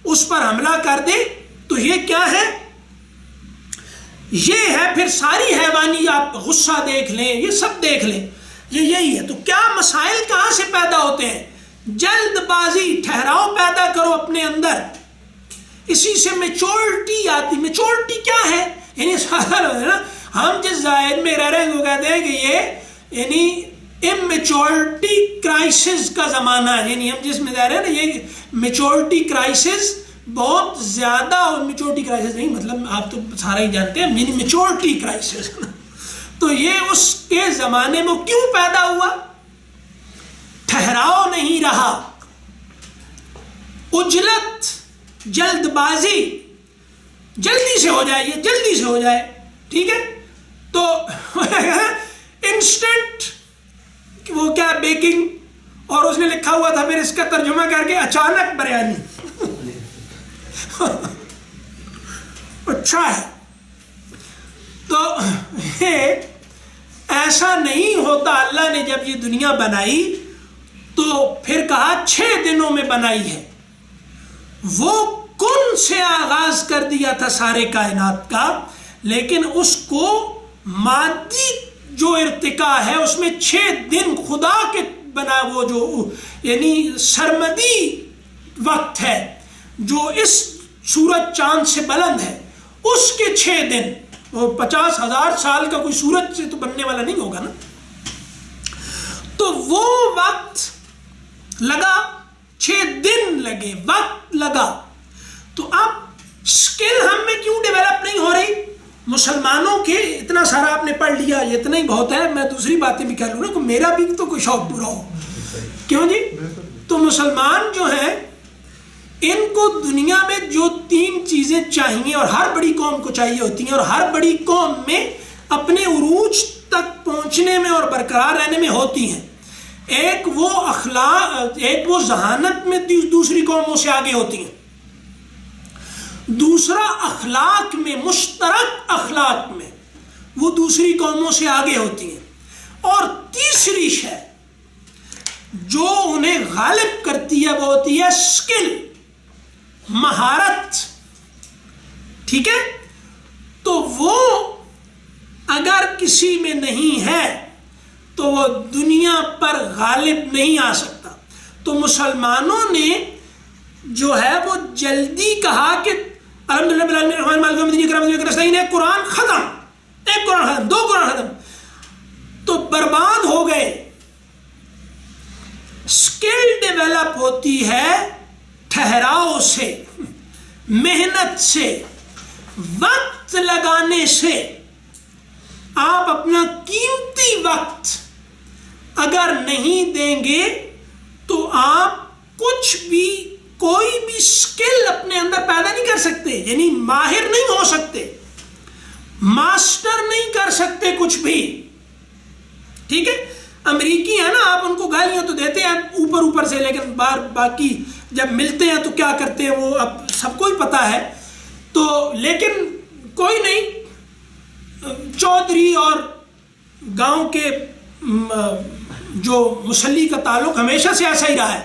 اس پر حملہ کر دے. تو یہ کیا ہے؟ یہ ہے پھر ساری حیوانی، آپ غصہ دیکھ لیں، یہ سب دیکھ لیں، یہ یہی ہے. تو کیا مسائل کہاں سے پیدا ہوتے ہیں؟ جلد بازی، ٹھہراؤ پیدا کرو اپنے اندر، اسی سے میچورٹی آتی. میچورٹی کیا ہے؟ یعنی ہم جس ظاہر میں رہ رہے ہیں وہ کہتے ہیں کہ یہ یعنی امیچورٹی کرائسس کا زمانہ ہے. یعنی ہم جس میں رہ رہے ہیں نا، یہ میچورٹی کرائسس بہت زیادہ، اور میچورٹی کرائسس نہیں مطلب آپ تو سارا ہی جانتے ہیں، یعنی میچورٹی کرائسس. تو یہ اس کے زمانے میں کیوں پیدا ہوا؟ ٹھہراؤ نہیں رہا، عجلت، جلد بازی، جلدی سے ہو جائے، یہ جلدی سے ہو جائے، ٹھیک ہے. تو انسٹنٹ، وہ کیا بیکنگ، اور اس نے لکھا ہوا تھا پھر اس کا ترجمہ کر کے اچانک بریانی. اچھا ہے. تو ایسا نہیں ہوتا. اللہ نے جب یہ دنیا بنائی تو پھر کہا 6 دنوں میں بنائی ہے. وہ کن سے آغاز کر دیا تھا سارے کائنات کا، لیکن اس کو مادی جو ارتقا ہے اس میں 6 دن خدا کے بنا، وہ جو یعنی سرمدی وقت ہے جو اس سورج چاند سے بلند ہے، اس کے 6 دن، وہ 50,000 سال کا کوئی سورج سے تو بننے والا نہیں ہوگا نا. تو وہ وقت لگا، 6 دن لگے، وقت لگا. تو اب اسکل ہم میں کیوں ڈیولپ نہیں ہو رہی؟ مسلمانوں کے اتنا سارا آپ نے پڑھ لیا، یہ اتنا ہی بہت ہے. میں دوسری باتیں بھی کہہ لوں نا کہ میرا بھی تو کوئی شوق پورا ہو. کیوں جی؟ تو مسلمان جو ہیں ان کو دنیا میں جو 3 چیزیں چاہیے، اور ہر بڑی قوم کو چاہیے ہوتی ہیں، اور ہر بڑی قوم میں اپنے عروج تک پہنچنے میں اور برقرار رہنے میں ہوتی ہیں. ایک وہ اخلاق، ایک وہ ذہانت میں دوسری قوموں سے آگے ہوتی ہیں، دوسرا اخلاق میں، مشترک اخلاق میں وہ دوسری قوموں سے آگے ہوتی ہیں، اور تیسری شے جو انہیں غالب کرتی ہے وہ ہوتی ہے اسکل، مہارت، ٹھیک ہے؟ تو وہ اگر کسی میں نہیں ہے تو وہ دنیا پر غالب نہیں آ سکتا. تو مسلمانوں نے جو ہے وہ جلدی کہا کہ الحمدللہ بالعالمین الرحمن مالک یوم الدین اکرم نستعین، ایک قرآن ختم، ایک قرآن ختم، 2 قرآن ختم، تو برباد ہو گئے. اسکل ڈیولپ ہوتی ہے ٹھہراؤ سے، محنت سے، وقت لگانے سے. آپ اپنا قیمتی وقت اگر نہیں دیں گے تو آپ کچھ بھی، کوئی بھی اسکل اپنے اندر پیدا نہیں کر سکتے، یعنی ماہر نہیں ہو سکتے، ماسٹر نہیں کر سکتے کچھ بھی. ٹھیک ہے؟ امریکی ہے نا، آپ ان کو گالیاں تو دیتے ہیں اوپر سے، لیکن باقی جب ملتے ہیں تو کیا کرتے ہیں وہ اب سب کو ہی پتا ہے. تو لیکن کوئی نہیں، چودھری اور گاؤں کے جو مسلی کا تعلق ہمیشہ سے ایسا ہی رہا ہے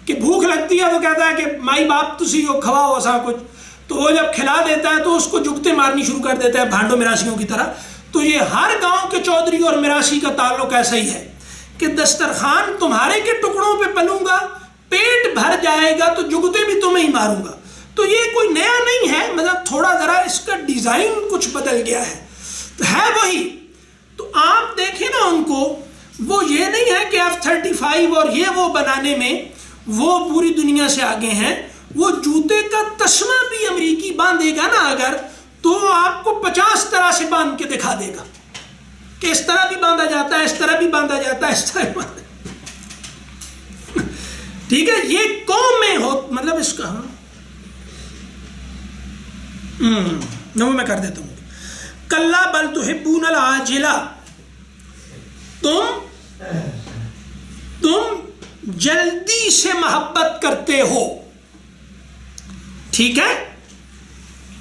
کہ بھوک لگتی ہے وہ کہتا ہے کہ مائی باپ تسی کو کھواؤ ایسا کچھ، تو وہ جب کھلا دیتا ہے تو اس کو جگتے مارنی شروع کر دیتا ہے بھانڈوں مراسیوں کی طرح. تو یہ ہر گاؤں کے چودھری اور مراسی کا تعلق ایسا ہی ہے کہ دسترخوان تمہارے کے ٹکڑوں پہ پلوں گا، پیٹ بھر جائے گا تو جگتے بھی تمہیں ہی ماروں گا. تو یہ کوئی نیا نہیں ہے، مطلب تھوڑا ذرا اس کا ڈیزائن کچھ بدل گیا ہے وہی. تو آپ دیکھیں نا ان کو، وہ یہ نہیں ہے کہ F-35 اور یہ وہ بنانے میں وہ پوری دنیا سے آگے ہیں. وہ جوتے کا تسمہ بھی امریکی باندھے گا نا اگر، تو آپ کو 50 طرح سے باندھ کے دکھا دے گا کہ اس طرح بھی باندھا جاتا ہے، اس طرح بھی باندھا جاتا ہے، اس طرح بھی باندھا. ٹھیک ہے؟ یہ قوم میں ہو، مطلب اس کا میں کر دیتا ہوں. کلا بل تحبون العاجلہ، تم جلدی سے محبت کرتے ہو. ٹھیک ہے؟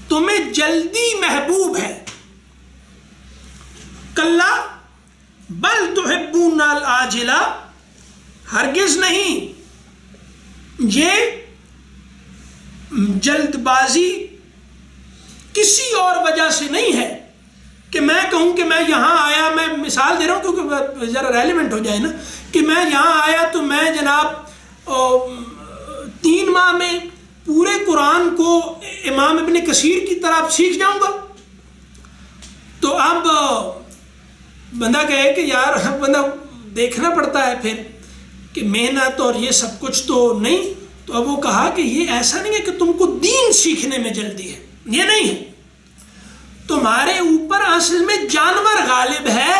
تمہیں جلدی محبوب ہے. کلا بل تحبون العاجلہ، ہرگز نہیں، یہ جلد بازی کسی اور وجہ سے نہیں ہے کہ میں کہوں کہ میں یہاں آیا، میں مثال دے رہا ہوں کیونکہ ذرا ریلیونٹ ہو جائے نا، کہ میں یہاں آیا تو میں جناب 3 ماہ میں پورے قرآن کو امام ابن کثیر کی طرح سیکھ جاؤں گا. تو اب بندہ کہے کہ یار بندہ دیکھنا پڑتا ہے پھر کہ محنت اور یہ سب کچھ تو نہیں. تو اب وہ کہا کہ یہ ایسا نہیں ہے کہ تم کو دین سیکھنے میں جلدی ہے، یہ نہیں ہے. تمہارے اوپر اصل میں جانور غالب ہے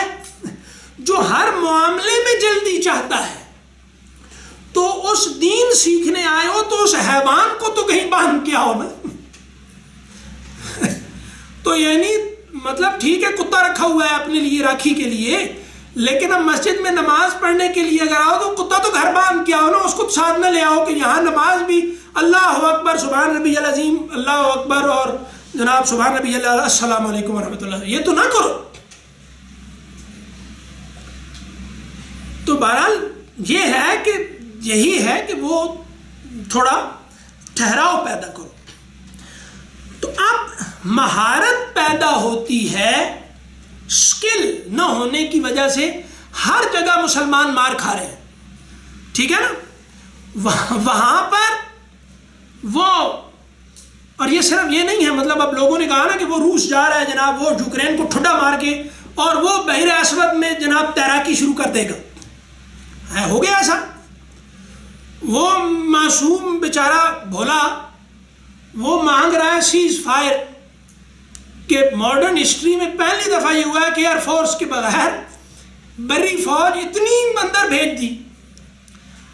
جو ہر معاملے میں جلدی چاہتا ہے. تو اس دین سیکھنے آئے ہو تو اس حیوان کو تو کہیں باندھ کے آؤ نا. تو یعنی مطلب ٹھیک ہے کتا رکھا ہوا ہے اپنے لیے راکھی کے لیے، لیکن اب مسجد میں نماز پڑھنے کے لیے اگر آؤ تو کتا تو گھر باندھ کے آؤ نا، اس کو ساتھ نہ لے آؤ کہ یہاں نماز بھی اللہ اکبر سبحان ربی العظیم اللہ اکبر اور جناب سبحان ربی اللہ السلام علیکم ورحمۃ اللہ، یہ تو نہ کرو. تو بہرحال یہ ہے کہ یہی ہے کہ وہ تھوڑا ٹھہراؤ پیدا کرو. تو اب مہارت پیدا ہوتی ہے اسکل نہ ہونے کی وجہ سے. ہر جگہ مسلمان مار کھا رہے ہیں، ٹھیک ہے نا، وہاں پر وہ، اور یہ صرف یہ نہیں ہے، مطلب اب لوگوں نے کہا نا کہ وہ روس جا رہا ہے جناب، وہ یوکرین کو ٹھڈا مار کے اور وہ بحر اسود میں جناب تیراکی شروع کر دے گا. ہو گیا ایسا. وہ معصوم بیچارہ بھولا وہ مانگ رہا ہے سیز فائر، کہ ماڈرن ہسٹری میں پہلی دفعہ یہ ہوا ہے کہ ایئر فورس کے بغیر بری فوج اتنی اندر بھیج دی.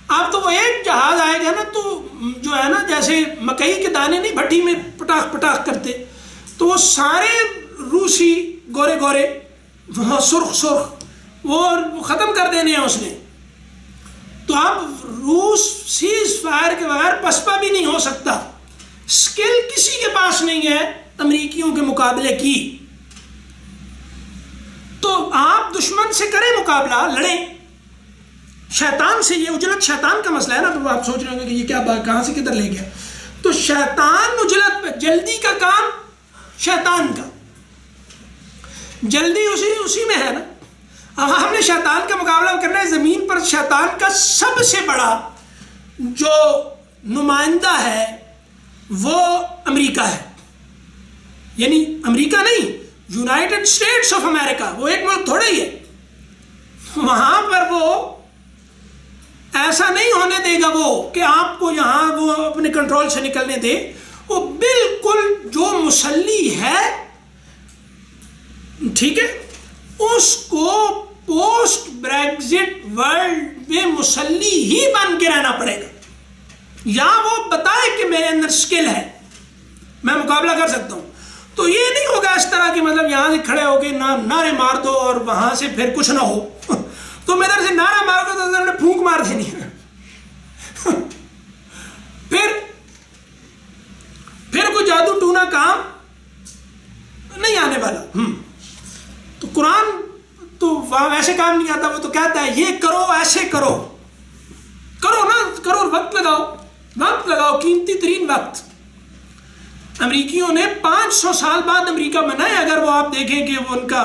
اب تو وہ ایک جہاز آئے گا نا تو جو ہے نا جیسے مکئی کے دانے نہیں بھٹی میں پٹاخ پٹاخ کرتے، تو وہ سارے روسی گورے گورے سرخ سرخ وہ ختم کر دینے ہیں اس نے. تو اب روس سیز فائر کے بغیر پسپا بھی نہیں ہو سکتا. اسکل کسی کے پاس نہیں ہے امریکیوں کے مقابلے کی. تو آپ دشمن سے کریں مقابلہ، لڑیں شیطان سے. یہ اجلت شیطان کا مسئلہ ہے نا. تو آپ سوچ رہے ہوں گے کہ یہ کیا بات کہاں سے کدھر لے گیا. تو شیطان اجلت پہ، جلدی کا کام شیطان کا، جلدی اسی میں ہے نا. اب ہم نے شیطان کا مقابلہ کرنا ہے. زمین پر شیطان کا سب سے بڑا جو نمائندہ ہے وہ امریکہ ہے. یعنی امریکہ نہیں، یونائٹڈ اسٹیٹس آف امریکہ. وہ ایک ملک تھوڑا ہی ہے. وہاں پر وہ ایسا نہیں ہونے دے گا وہ کہ آپ کو یہاں وہ اپنے کنٹرول سے نکلنے دے. وہ بالکل جو مسلی ہے، ٹھیک ہے، اس کو پوسٹ بریگزٹ ورلڈ میں مسلی ہی بن کے رہنا پڑے گا. یا وہ بتائے کہ میرے اندر سکل ہے، میں مقابلہ کر سکتا ہوں. تو یہ نہیں ہوگا اس طرح کہ مطلب یہاں سے کھڑے ہو کے نعرے مار دو اور وہاں سے پھر کچھ نہ ہو. تم ادھر سے نعرہ مارو گے تو ادھر نے پھونک مار دینی ہے. پھر کوئی جادو ٹونا کام نہیں آنے والا. تو قرآن تو ایسے کام نہیں آتا. وہ تو کہتا ہے یہ کرو، ایسے کرو، کرو نا، کرو، وقت لگاؤ، قیمتی ترین وقت. امریکیوں نے 500 سال بعد امریکہ بنا ہے. اگر وہ آپ دیکھیں کہ وہ ان کا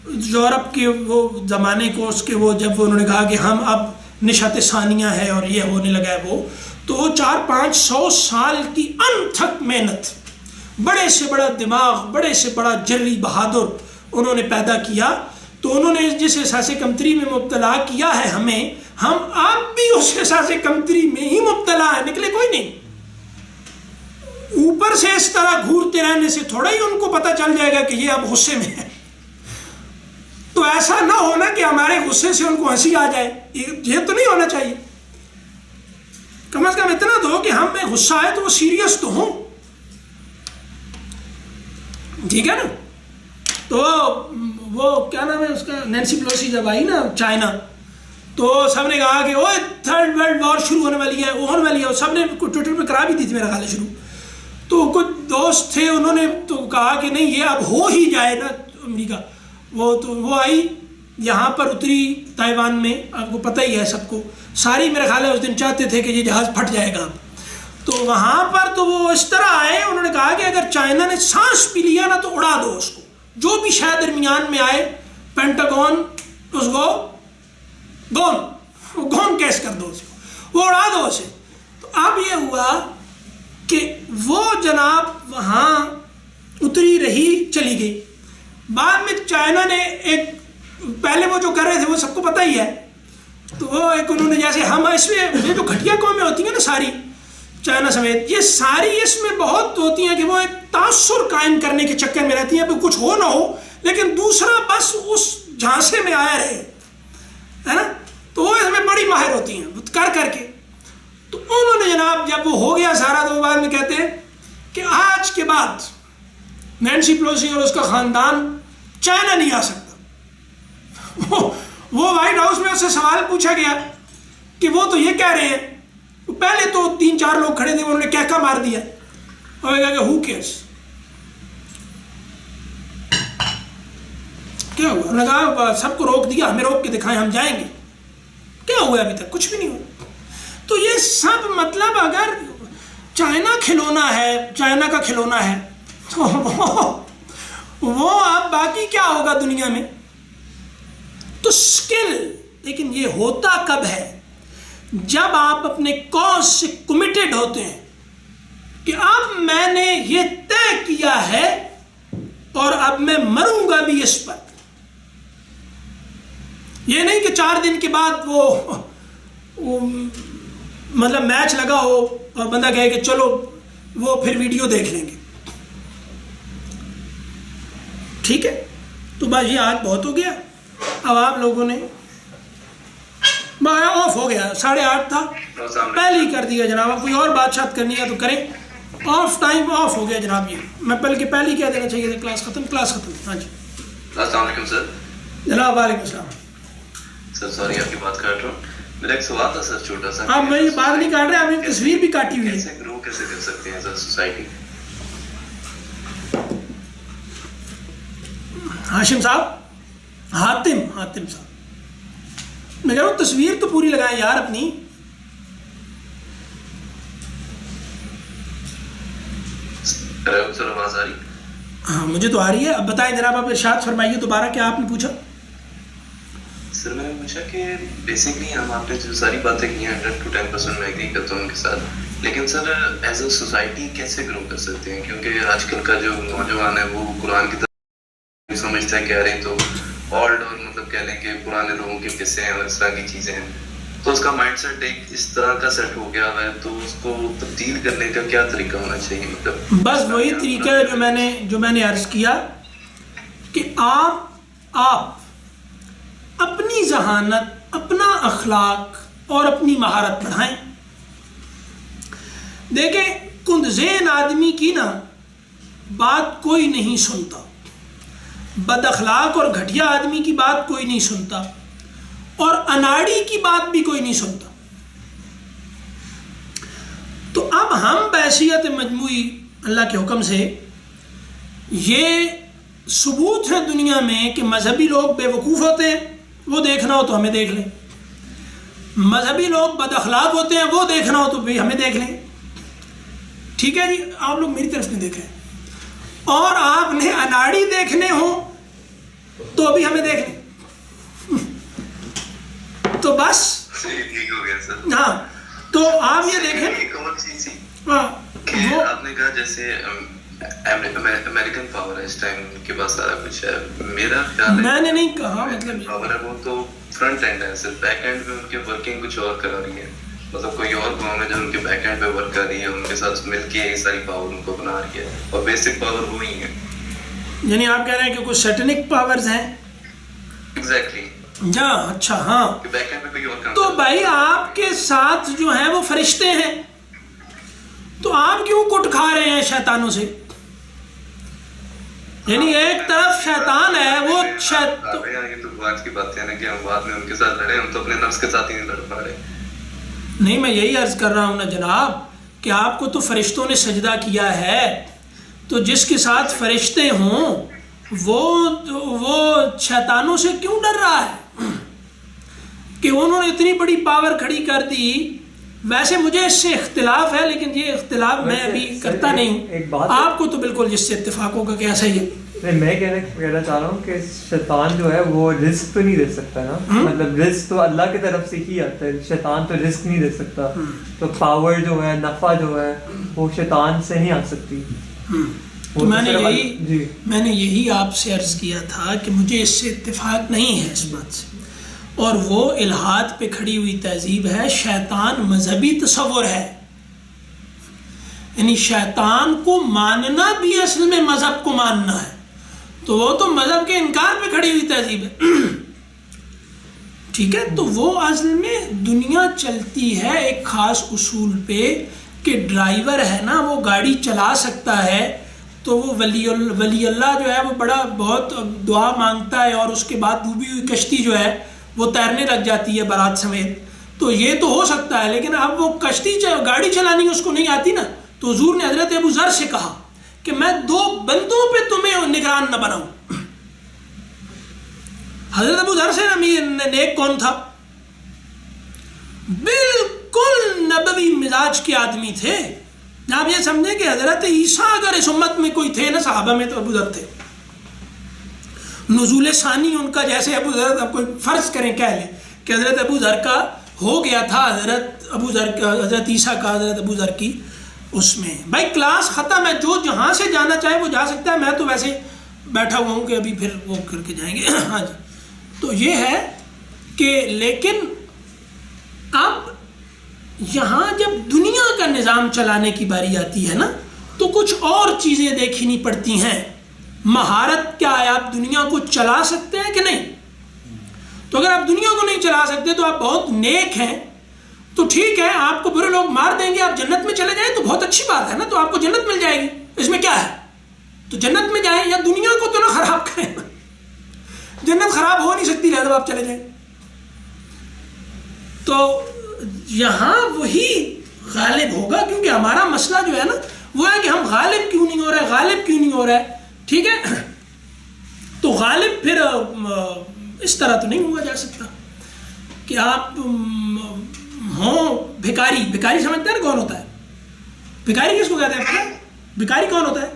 یورپ کے وہ زمانے کو، اس کے وہ جب انہوں نے کہا کہ ہم اب نشات ثانیہ ہے اور یہ ہونے لگا ہے، وہ تو 400-500 سال کی انتھک محنت، بڑے سے بڑا دماغ، بڑے سے بڑا جری بہادر انہوں نے پیدا کیا. تو انہوں نے جس احساس کمتری میں مبتلا کیا ہے ہمیں، ہم اب بھی اس احساس کمتری میں ہی مبتلا ہے، نکلے کوئی نہیں. اوپر سے اس طرح گھورتے رہنے سے تھوڑا ہی ان کو پتہ چل جائے گا کہ یہ اب غصے میں ہے. تو ایسا نہ ہونا کہ ہمارے غصے سے ان کو ہنسی آ جائے. یہ تو نہیں ہونا چاہیے. کم از کم اتنا تو ہو کہ ہم میں غصہ آئے تو وہ سیریس تو ہوں. ٹھیک ہے نا. تو وہ کیا نام ہے اس کا، نینسی پلوسی جب آئی نا چائنا، تو سب نے کہا کہ اوہ 3rd ورلڈ وار شروع ہونے والی ہے. سب نے ٹویٹر پہ کرا بھی دی تھی میرا خیال ہے شروع. تو کچھ دوست تھے، انہوں نے تو کہا کہ نہیں یہ اب ہو ہی جائے نا امریکہ. وہ آئی یہاں پر اتری تائیوان میں، آپ کو پتہ ہی ہے سب کو. ساری میرا خیال ہے اس دن چاہتے تھے کہ یہ جہاز پھٹ جائے گا. تو وہاں پر تو وہ اس طرح آئے، انہوں نے کہا کہ اگر چائنا نے سانس پی لیا نا تو اڑا دو اس کو، جو بھی شاید درمیان میں آئے، پینٹاگون اس کو گون کیس کر دو، اس کو وہ اڑا دو اسے. تو اب یہ ہوا کہ وہ جناب وہاں اتری رہی، چلی گئی. بعد میں چائنا نے ایک، پہلے وہ جو کر رہے تھے وہ سب کو پتہ ہی ہے، تو وہ ایک انہوں نے جیسے ہم اس میں یہ جو گھٹیا قومیں ہوتی ہیں نا ساری، چائنا سمیت، یہ ساری اس میں بہت ہوتی ہیں کہ وہ ایک تاثر قائم کرنے کے چکر میں رہتی ہیں. اب کچھ ہو نہ ہو لیکن دوسرا بس اس جھانسے میں آیا رہے، ہے نا. تو وہ اس میں بڑی ماہر ہوتی ہیں کر کے. تو انہوں نے جناب جب وہ ہو گیا سارا، تو بعد میں کہتے ہیں کہ آج کے بعد نینسی پلوسی اور اس کا خاندان چائنا نہیں آ سکتا. وہ وائٹ ہاؤس میں اس سے سوال پوچھا گیا کہ وہ تو یہ کہہ رہے ہیں، پہلے تو 3-4 لوگ کھڑے تھے، انہوں نے کہکا مار دیا اور کہا کہ ہو کیئرس، کیا ہوا. انہوں نے کہا سب کو روک دیا، ہمیں روک کے دکھائیں، ہم جائیں گے. کیا ہوا ابھی تک؟ کچھ بھی نہیں ہوا. تو یہ سب مطلب اگر چائنا کھلونا ہے، چائنا کا کھلونا ہے، تو وہ اب باقی کیا ہوگا دنیا میں. تو سکل، لیکن یہ ہوتا کب ہے؟ جب آپ اپنے کاز سے کمیٹڈ ہوتے ہیں کہ اب میں نے یہ طے کیا ہے اور اب میں مروں گا بھی اس پر. یہ نہیں کہ 4 دن کے بعد وہ مطلب میچ لگا ہو اور بندہ کہے کہ چلو وہ پھر ویڈیو دیکھ لیں گے. ٹھیک ہے. تو بس یہ آج بہت ہو گیا. اب آپ لوگوں نے آف ہو گیا، 8:30 تھا، پہلے ہی کر دیا جناب. اب کوئی اور بات شات کرنی ہے تو کریں. آف ٹائم آف ہو گیا جناب. یہ میں پہلے ہی کہہ دینا چاہیے تھا کلاس ختم. ہاں جی السلام علیکم سر. جناب وعلیکم السلام. سر سوری آپ کی بات کاٹ رہا ہوں. میرا ایک سوال تھا سر چھوٹا سا. آپ میری بات نہیں کاٹ رہے، آپ نے تصویر بھی کاٹی ہوئی ہے. کیسے گرو کیسے کر سکتے ہیں سر سوسائٹی؟ ہاشم صاحب حاتم صاحب. میں کہہ رہا ہوں تصویر تو پوری لگائیں یار اپنی. سر آواز آ رہی؟ ہاں مجھے تو آ رہی ہے. اب بتائیں جناب, آپ ارشاد فرمائیے دوبارہ, کیا آپ نے پوچھا؟ سر میں نے پوچھا کہ بیسکلی ہم آپ نے جو ساری باتیں کی ہیں 100 to 10% میں ایگری کرتا ہوں ان کے ساتھ, لیکن سر ایز اے سوسائٹی کیسے گرو کر سکتے ہیں؟ کیونکہ آج کل کا جو نوجوان ہے وہ قرآن کی طرف سمجھتا ہے, کہہ رہے ہیں تو اولڈ, اور مطلب کہہ لیں کہ پرانے لوگوں کے قصے ہیں اور اس طرح کی چیزیں ہیں, تو اس کا مائنڈ سیٹ ایک اس طرح کا سیٹ ہو گیا ہوا ہے, تو اس کو تبدیل کرنے کا کیا طریقہ ہونا چاہیے؟ مطلب بس وہی طریقہ ہے جو میں نے عرض کیا کہ آپ اپنی ذہانت, اپنا اخلاق اور اپنی مہارت بڑھائیں. دیکھیں کندذین آدمی کی نا بات کوئی نہیں سنتا, بد اخلاق اور گھٹیا آدمی کی بات کوئی نہیں سنتا, اور اناڑی کی بات بھی کوئی نہیں سنتا. تو اب ہم بحیثیت مجموعی اللہ کے حکم سے, یہ ثبوت ہے دنیا میں کہ مذہبی لوگ بے وقوف ہوتے ہیں, وہ دیکھنا ہو تو ہمیں دیکھ لیں. مذہبی لوگ بد اخلاق ہوتے ہیں, وہ دیکھنا ہو تو بھی ہمیں دیکھ لیں. ٹھیک ہے جی, آپ لوگ میری طرف نہیں دیکھ رہے ہیں. اور آپ نے اناڑی دیکھنے ہو تو بھی ہمیں دیکھ لیں. تو بس ٹھیک ہو گیا سر. ہاں, تو آپ یہ دیکھیں. ایک اور چیز تھی ہاں, کہ آپ نے کہا جیسے امریکن پاور ہے اس ٹائم کے پاس سارا کچھ ہے. میرا خیال ہے میں نے نہیں کہا, مطلب پاور ہے وہ تو فرنٹ اینڈ ہے, صرف بیک اینڈ میں ان کی ورکنگ کچھ اور کرا رہی ہے. مطلب کوئی اور قوم ہے جو ان کے بیک اینڈ پہ ورک کر رہی ہے, ان کے ساتھ مل کے یہ ساری پاور ان کو بنا رہی ہے, اور بیسک پاور وہی ہے. یعنی آپ کہہ رہے ہیں کہ کچھ سیٹنک پاورز ہیں. ایگزیکٹلی. جا اچھا, ہاں. کہ بیک اینڈ پہ کوئی اور کام تو بھائی آپ کے ساتھ جو ہیں وہ فرشتے ہیں, تو آپ کیوں کٹ کھا رہے ہیں شیطانوں سے؟ یعنی ایک طرف شیطان ہے, وہ یہ تو آج کی بات ہے نا کہ ہم بعد میں ان کے ساتھ لڑے, ہم تو اپنے نفس کے ساتھ ہی نہیں لڑ پا رہے. نہیں, میں یہی عرض کر رہا ہوں نا جناب کہ آپ کو تو فرشتوں نے سجدہ کیا ہے, تو جس کے ساتھ فرشتے ہوں وہ شیطانوں سے کیوں ڈر رہا ہے کہ انہوں نے اتنی بڑی پاور کھڑی کر دی. ویسے مجھے اس سے اختلاف ہے, لیکن یہ اختلاف میں ابھی کرتا نہیں ہوں. آپ کو تو بالکل جس سے اتفاق ہوگا کہ ایسا ہی ہے. میں کہنا چاہ رہا ہوں کہ شیطان جو ہے وہ رزق تو نہیں دے سکتا نا, مطلب رزق تو اللہ کی طرف سے ہی آتا ہے, شیطان تو رزق نہیں دے سکتا. تو پاور جو ہے, نفع جو ہے, وہ شیطان سے نہیں آ سکتی. تو میں نے یہی آپ سے عرض کیا تھا کہ مجھے اس سے اتفاق نہیں ہے اس بات سے, اور وہ الہاد پہ کھڑی ہوئی تہذیب ہے. شیطان مذہبی تصور ہے, یعنی شیطان کو ماننا بھی اصل میں مذہب کو ماننا ہے, تو وہ تو مذہب کے انکار پہ کھڑی ہوئی تہذیب ہے. ٹھیک ہے, تو وہ اصل میں دنیا چلتی ہے ایک خاص اصول پہ کہ ڈرائیور ہے نا وہ گاڑی چلا سکتا ہے, تو وہ ولی اللہ جو ہے وہ بہت دعا مانگتا ہے, اور اس کے بعد ڈوبی ہوئی کشتی جو ہے وہ تیرنے لگ جاتی ہے بارات سمیت. تو یہ تو ہو سکتا ہے, لیکن اب وہ گاڑی چلانی اس کو نہیں آتی نا, تو حضور نے حضرت ابو ذر سے کہا کہ میں 2 بندوں پہ تمہیں نگران نہ بناؤں. حضرت ابو ذر سے نیک کون تھا؟ بالکل نبوی مزاج کے آدمی تھے. آپ یہ سمجھیں کہ حضرت عیسیٰ اگر اس امت میں کوئی تھے نا صحابہ میں, تو ابو ذر تھے. نزول ثانی ان کا جیسے ابو ذر, آپ کوئی فرض کریں کہہ لیں کہ حضرت ابو ذر کا ہو گیا تھا, حضرت عیسیٰ کا حضرت ابو ذر کی اس میں بھائی کلاس ختم ہے, جو جہاں سے جانا چاہے وہ جا سکتا ہے. میں تو ویسے بیٹھا ہوا ہوں کہ ابھی پھر وہ کر کے جائیں گے. ہاں جی, تو یہ ہے کہ لیکن اب یہاں جب دنیا کا نظام چلانے کی باری آتی ہے نا, تو کچھ اور چیزیں دیکھنی پڑتی ہیں. مہارت کیا ہے, آپ دنیا کو چلا سکتے ہیں کہ نہیں؟ تو اگر آپ دنیا کو نہیں چلا سکتے تو آپ بہت نیک ہیں, تو ٹھیک ہے, آپ کو برے لوگ مار دیں گے, آپ جنت میں چلے جائیں تو بہت اچھی بات ہے نا, تو آپ کو جنت مل جائے گی, اس میں کیا ہے؟ تو جنت میں جائیں, یا دنیا کو تو نہ خراب کریں. جنت خراب ہو نہیں سکتی, لہذا آپ چلے جائیں. تو یہاں وہی غالب ہوگا, کیونکہ ہمارا مسئلہ جو ہے نا وہ ہے کہ ہم غالب کیوں نہیں ہو رہے. ٹھیک ہے, تو غالب پھر اس طرح تو نہیں ہوا جا سکتا کہ آپ ہوں بھکاری. بھکاری سمجھتے ہیں نا کون ہوتا ہے؟ بھکاری کس کو کہتے ہیں پتہ ہے؟ بھکاری کون ہوتا ہے؟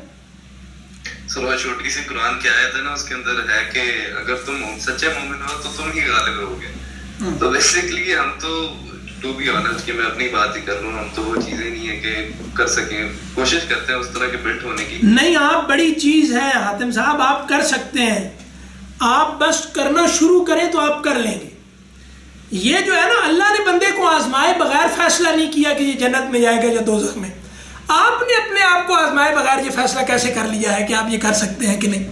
سر وہ چھوٹی سی قرآن کی آیت ہے نا, اس کے اندر ہے کہ اگر تم سچے مومن ہو تو تم ہی غالب ہوگے. تو بیسیکلی ہم تو ٹو بی آنسٹ کہ میں اپنی بات ہی کر رہا ہوں, ہم تو وہ چیزیں نہیں ہیں کہ کر سکیں, کوشش کرتے ہیں اس طرح کے بلٹ ہونے کی. نہیں, آپ بڑی چیز ہے حاتم صاحب, آپ کر سکتے ہیں, آپ بس کرنا شروع کریں تو آپ کر لیں گے. یہ جو ہے نا, اللہ نے بندے کو آزمائے بغیر فیصلہ نہیں کیا کہ یہ جنت میں جائے گا یا دوزخ میں. آپ نے اپنے آپ کو آزمائے بغیر یہ فیصلہ کیسے کر لیا ہے کہ آپ یہ کر سکتے ہیں کہ نہیں؟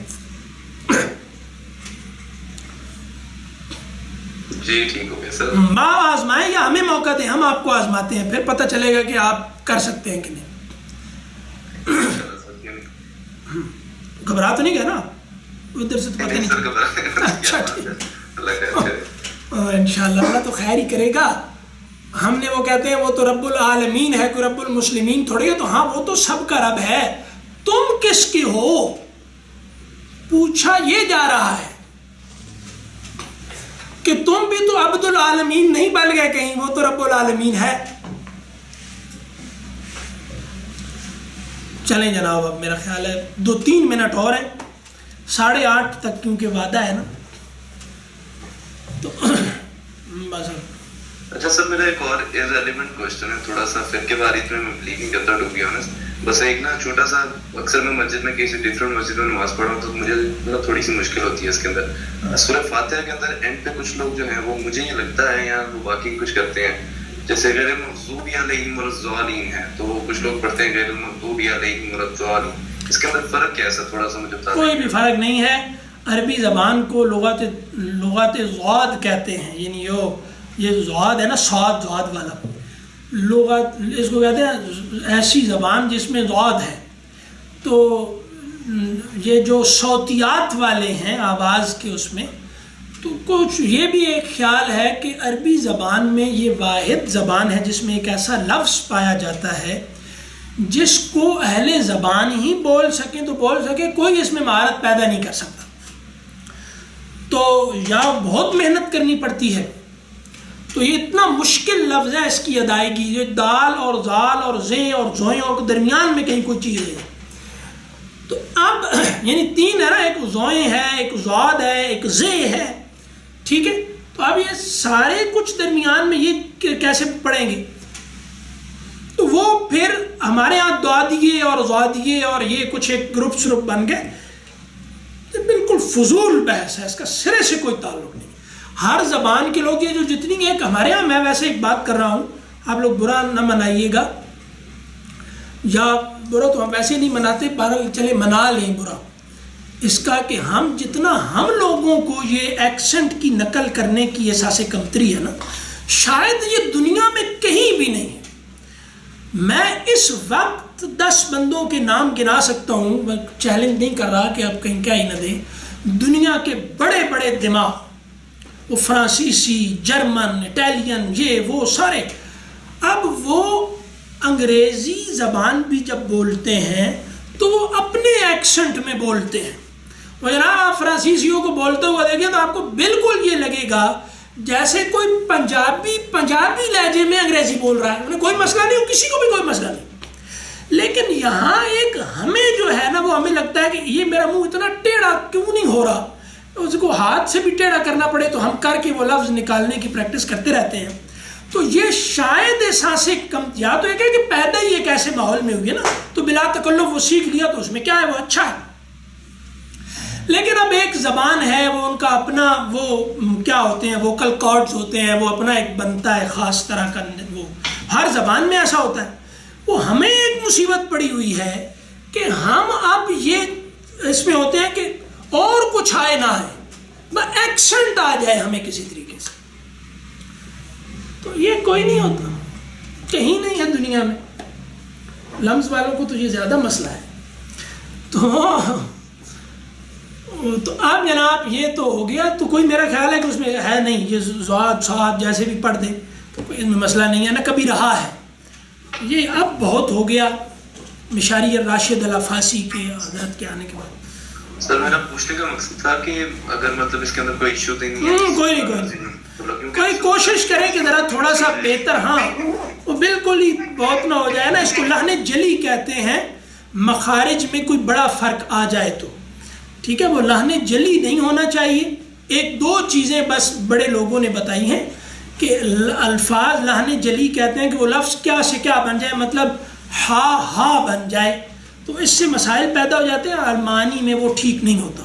جی ٹھیک ہو گیا سر. ماں آزمائے یا ہمیں موقع دیں, ہم آپ کو آزماتے ہیں, پھر پتہ چلے گا کہ آپ کر سکتے ہیں کہ نہیں. گھبرا تو نہیں گیا نا ادھر سے؟ تو پتہ نہیں. اچھا ٹھیک, انشاءاللہ اللہ تو خیر ہی کرے گا. ہم نے وہ کہتے ہیں وہ تو رب العالمین ہے, کوئی رب المسلمین تھوڑی ہے. تو ہاں وہ تو سب کا رب ہے, تم کس کے ہو پوچھا یہ جا رہا ہے کہ تم بھی تو عبد العالمین نہیں بن گئے کہیں, وہ تو رب العالمین ہے. چلیں جناب, اب میرا خیال ہے 2-3 منٹ اور ہیں, 8:30 تک کیونکہ وعدہ ہے نا, تو بس. اچھا سر, میرا ایک اور irrelevant question ہے, تھوڑا سا فرقے واریت میں بلیو نہیں کرتا ٹو بی آنسٹ. بس ایک نا چھوٹا سا, اکثر میں مسجد میں کسی ڈفرینٹ مسجد میں نماز پڑھا ہوں تو مجھے مطلب تھوڑی سی مشکل ہوتی ہے اس کے اندر. سورہ فاتحہ کے اندر اینڈ پہ کچھ لوگ جو ہیں وہ مجھے یہ لگتا ہے یا وہ باقی کچھ کرتے ہیں جیسے غیر المغضوب علیہم والضالین ہے, تو وہ کچھ لوگ پڑھتے ہیں غیر المغضوب علیہم والضالین. اس کے اندر فرق کیا ہے سر, تھوڑا سا مجھے بتا دیں. کوئی بھی فرق نہیں ہے. عربی زبان کو لغات ضاد کہتے ہیں, یعنی یہ ضاد ہے نا, صاد ضاد والا لغت, اس کو کہتے ہیں ایسی زبان جس میں ضاد ہے. تو یہ جو صوتیات والے ہیں آواز کے, اس میں تو کچھ یہ بھی ایک خیال ہے کہ عربی زبان میں یہ واحد زبان ہے جس میں ایک ایسا لفظ پایا جاتا ہے جس کو اہل زبان ہی بول سکیں تو بول سکے, کوئی اس میں مہارت پیدا نہیں کر سکتا. تو یا بہت محنت کرنی پڑتی ہے. تو یہ اتنا مشکل لفظ ہے اس کی ادائیگی, یہ دال اور زال اور زیں اور زوئیں اور درمیان میں کہیں کوئی چیز ہے. تو اب یعنی 3 ہے نا, ایک زوئیں ہے, ایک زاد ہے, ایک زیں ہے, ٹھیک ہے. تو اب یہ سارے کچھ درمیان میں یہ کیسے پڑھیں گے؟ تو وہ پھر ہمارے یہاں دادیے اور زادیے اور یہ کچھ ایک گروپ بن گئے. بالکل فضول بحث ہے, اس کا سرے سے کوئی تعلق نہیں. ہر زبان کے لوگ یہ جو جتنی ایک ہمارے ہاں, میں ویسے ایک بات کر رہا ہوں, آپ لوگ برا نہ منائیے گا, یا برا تو ہم ویسے نہیں مناتے, چلے منا لیں برا اس کا کہ ہم جتنا ہم لوگوں کو یہ ایکسنٹ کی نقل کرنے کی احساس کمتری ہے نا, شاید یہ دنیا میں کہیں بھی نہیں ہے. میں اس وقت 10 بندوں کے نام گنا سکتا ہوں, میں چیلنج نہیں کر رہا کہ آپ کہیں کیا ہی نہ دیں, دنیا کے بڑے بڑے دماغ, وہ فرانسیسی, جرمن, اٹالین, یہ وہ سارے, اب وہ انگریزی زبان بھی جب بولتے ہیں تو وہ اپنے ایکسنٹ میں بولتے ہیں. وہ جناب آپ فرانسیسیوں کو بولتے ہوئے دیکھیں تو آپ کو بالکل یہ لگے گا جیسے کوئی پنجابی لہجے میں انگریزی بول رہا ہے. انہیں کوئی مسئلہ نہیں, کسی کو بھی کوئی مسئلہ نہیں. لیکن یہاں ایک ہمیں جو ہے نا, وہ ہمیں لگتا ہے کہ یہ میرا منہ اتنا ٹیڑھا کیوں نہیں ہو رہا, اس کو ہاتھ سے بھی ٹیڑھا کرنا پڑے تو ہم کر کے وہ لفظ نکالنے کی پریکٹس کرتے رہتے ہیں. تو یہ شاید احساس کم, یا تو یہ کہ پیدا ہی ایک ایسے ماحول میں ہوئی ہے نا, تو بلا تکلف وہ سیکھ لیا تو اس میں کیا ہے, وہ اچھا ہے. لیکن اب ایک زبان ہے, وہ ان کا اپنا وہ کیا ہوتے ہیں, ووکل کارڈز ہوتے ہیں, وہ اپنا ایک بنتا ہے خاص طرح کا, وہ ہر زبان میں ایسا ہوتا ہے. وہ ہمیں ایک مصیبت پڑی ہوئی ہے کہ ہم اب یہ اس میں ہوتے ہیں کہ اور کچھ آئے نہ آئے, بس ایکسنٹ آ جائے ہمیں کسی طریقے سے. تو یہ کوئی نہیں ہوتا, کہیں نہیں ہے دنیا میں. لمز والوں کو تو یہ زیادہ مسئلہ ہے. تو اب جناب یہ تو ہو گیا. تو کوئی میرا خیال ہے کہ اس میں ہے نہیں, یہ زاد صاد جیسے بھی پڑھ دیں تو کوئی ان میں مسئلہ نہیں ہے, نہ کبھی رہا ہے. یہ اب بہت ہو گیا مشاری الراشد العفاسی کے حضرت کے آنے کے بعد. سر میرا پوچھنے کا مقصد تھا کہ اگر مطلب اس کے اندر کوئی ایشو نہیں ہے کوئی نہیں کوئی کوشش کرے کہ ذرا تھوڑا سا بہتر، ہاں وہ بالکل ہی بہت نہ ہو جائے نا، اس کو لہن جلی کہتے ہیں، مخارج میں کوئی بڑا فرق آ جائے تو ٹھیک ہے، وہ لہن جلی نہیں ہونا چاہیے۔ ایک دو چیزیں بس بڑے لوگوں نے بتائی ہیں کہ الفاظ لہن جلی کہتے ہیں کہ وہ لفظ کیا سے کیا بن جائے، مطلب ہا بن جائے، تو اس سے مسائل پیدا ہو جاتے ہیں، المانی میں وہ ٹھیک نہیں ہوتا۔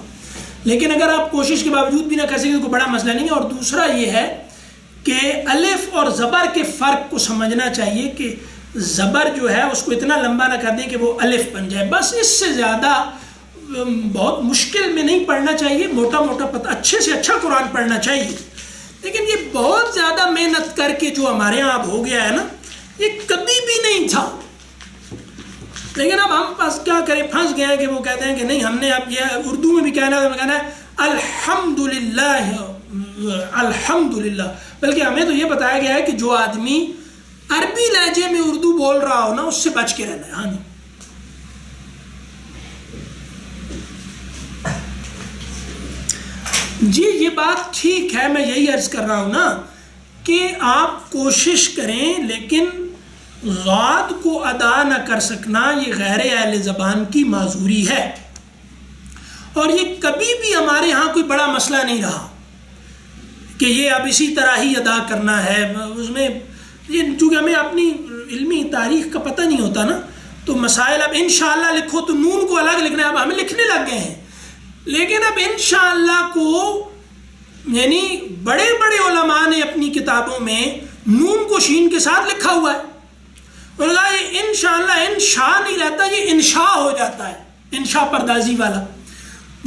لیکن اگر آپ کوشش کے باوجود بھی نہ کر سکیں تو کوئی بڑا مسئلہ نہیں ہے۔ اور دوسرا یہ ہے کہ الف اور زبر کے فرق کو سمجھنا چاہیے کہ زبر جو ہے اس کو اتنا لمبا نہ کر دیں کہ وہ الف بن جائے، بس اس سے زیادہ بہت مشکل میں نہیں پڑھنا چاہیے، موٹا موٹا پتہ، اچھے سے اچھا قرآن پڑھنا چاہیے۔ لیکن یہ بہت زیادہ محنت کر کے جو ہمارے یہاں اب ہو گیا ہے نا، یہ کبھی بھی نہیں تھا۔ لیکن اب ہم بس کیا کریں، پھنس گئے ہیں کہ وہ کہتے ہیں کہ نہیں ہم نے اب یہ اردو میں بھی کہنا ہے الحمدللہ، بلکہ ہمیں تو یہ بتایا گیا ہے کہ جو آدمی عربی لہجے میں اردو بول رہا ہو نا اس سے بچ کے رہنا ہے۔ ہاں جی یہ بات ٹھیک ہے، میں یہی عرض کر رہا ہوں نا کہ آپ کوشش کریں، لیکن ضاد کو ادا نہ کر سکنا یہ غیر اہل زبان کی معذوری ہے، اور یہ کبھی بھی ہمارے ہاں کوئی بڑا مسئلہ نہیں رہا کہ یہ اب اسی طرح ہی ادا کرنا ہے۔ اس میں یہ چونکہ ہمیں اپنی علمی تاریخ کا پتہ نہیں ہوتا نا، تو مسائل اب انشاءاللہ لکھو تو نون کو الگ لکھنا ہے، اب ہمیں لکھنے لگ گئے ہیں، لیکن اب انشاءاللہ کو یعنی بڑے بڑے علماء نے اپنی کتابوں میں نون کو شین کے ساتھ لکھا ہوا ہے، اور یہ انشاءاللہ انشاء نہیں رہتا، یہ انشاء ہو جاتا ہے، انشاء پردازی والا۔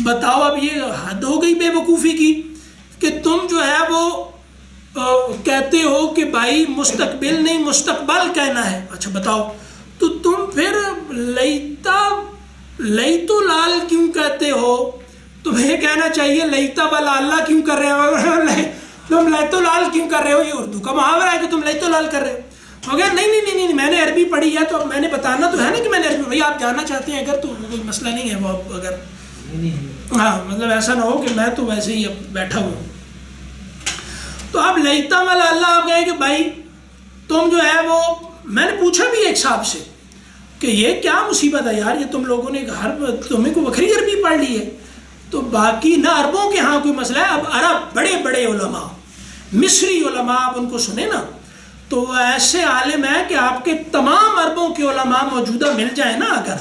بتاؤ اب یہ حد ہو گئی بے وقوفی کی کہ تم جو ہے وہ کہتے ہو کہ بھائی مستقبل نہیں مستقبل کہنا ہے، اچھا بتاؤ تو تم پھر لیتو لال کیوں کہتے ہو؟ تمہیں کہنا چاہیے لیتا والا اللہ کیوں کر رہے ہو، تم لیتو لال کیوں کر رہے ہو؟ یہ اردو کا محاورہ ہے کہ تم لیتو لال کر رہے ہو۔ مگر نہیں میں نے عربی پڑھی ہے تو اب میں نے بتانا تو ہے نا کہ میں نے عربی پڑھی، آپ جاننا چاہتے ہیں اگر تو کوئی مسئلہ نہیں ہے وہ، اگر ہاں مطلب ایسا نہ ہو کہ میں تو ویسے ہی اب بیٹھا ہوں۔ تو اب لیتا والا اللہ آپ کہیں کہ بھائی تم جو ہے وہ، میں نے پوچھا بھی ایک صاحب سے کہ یہ کیا مصیبت ہے یار، یہ تم لوگوں نے تمہیں کو بکری عربی پڑھ لی ہے، تو باقی نہ عربوں کے ہاں کوئی مسئلہ ہے، اب عرب بڑے بڑے علماء، مصری علماء، آپ ان کو سنیں نا تو وہ ایسے عالم ہیں کہ آپ کے تمام عربوں کے علماء موجودہ مل جائیں نا اگر،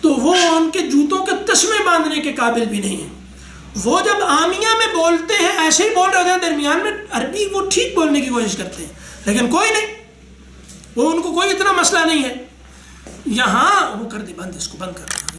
تو وہ ان کے جوتوں کے تسمے باندھنے کے قابل بھی نہیں ہیں۔ وہ جب عامیہ میں بولتے ہیں ایسے ہی بول رہے ہوتے ہیں، درمیان میں عربی وہ ٹھیک بولنے کی کوشش کرتے ہیں، لیکن کوئی نہیں، وہ ان کو کوئی اتنا مسئلہ نہیں ہے۔ یہاں وہ کر دے بند، اس کو بند کر دے۔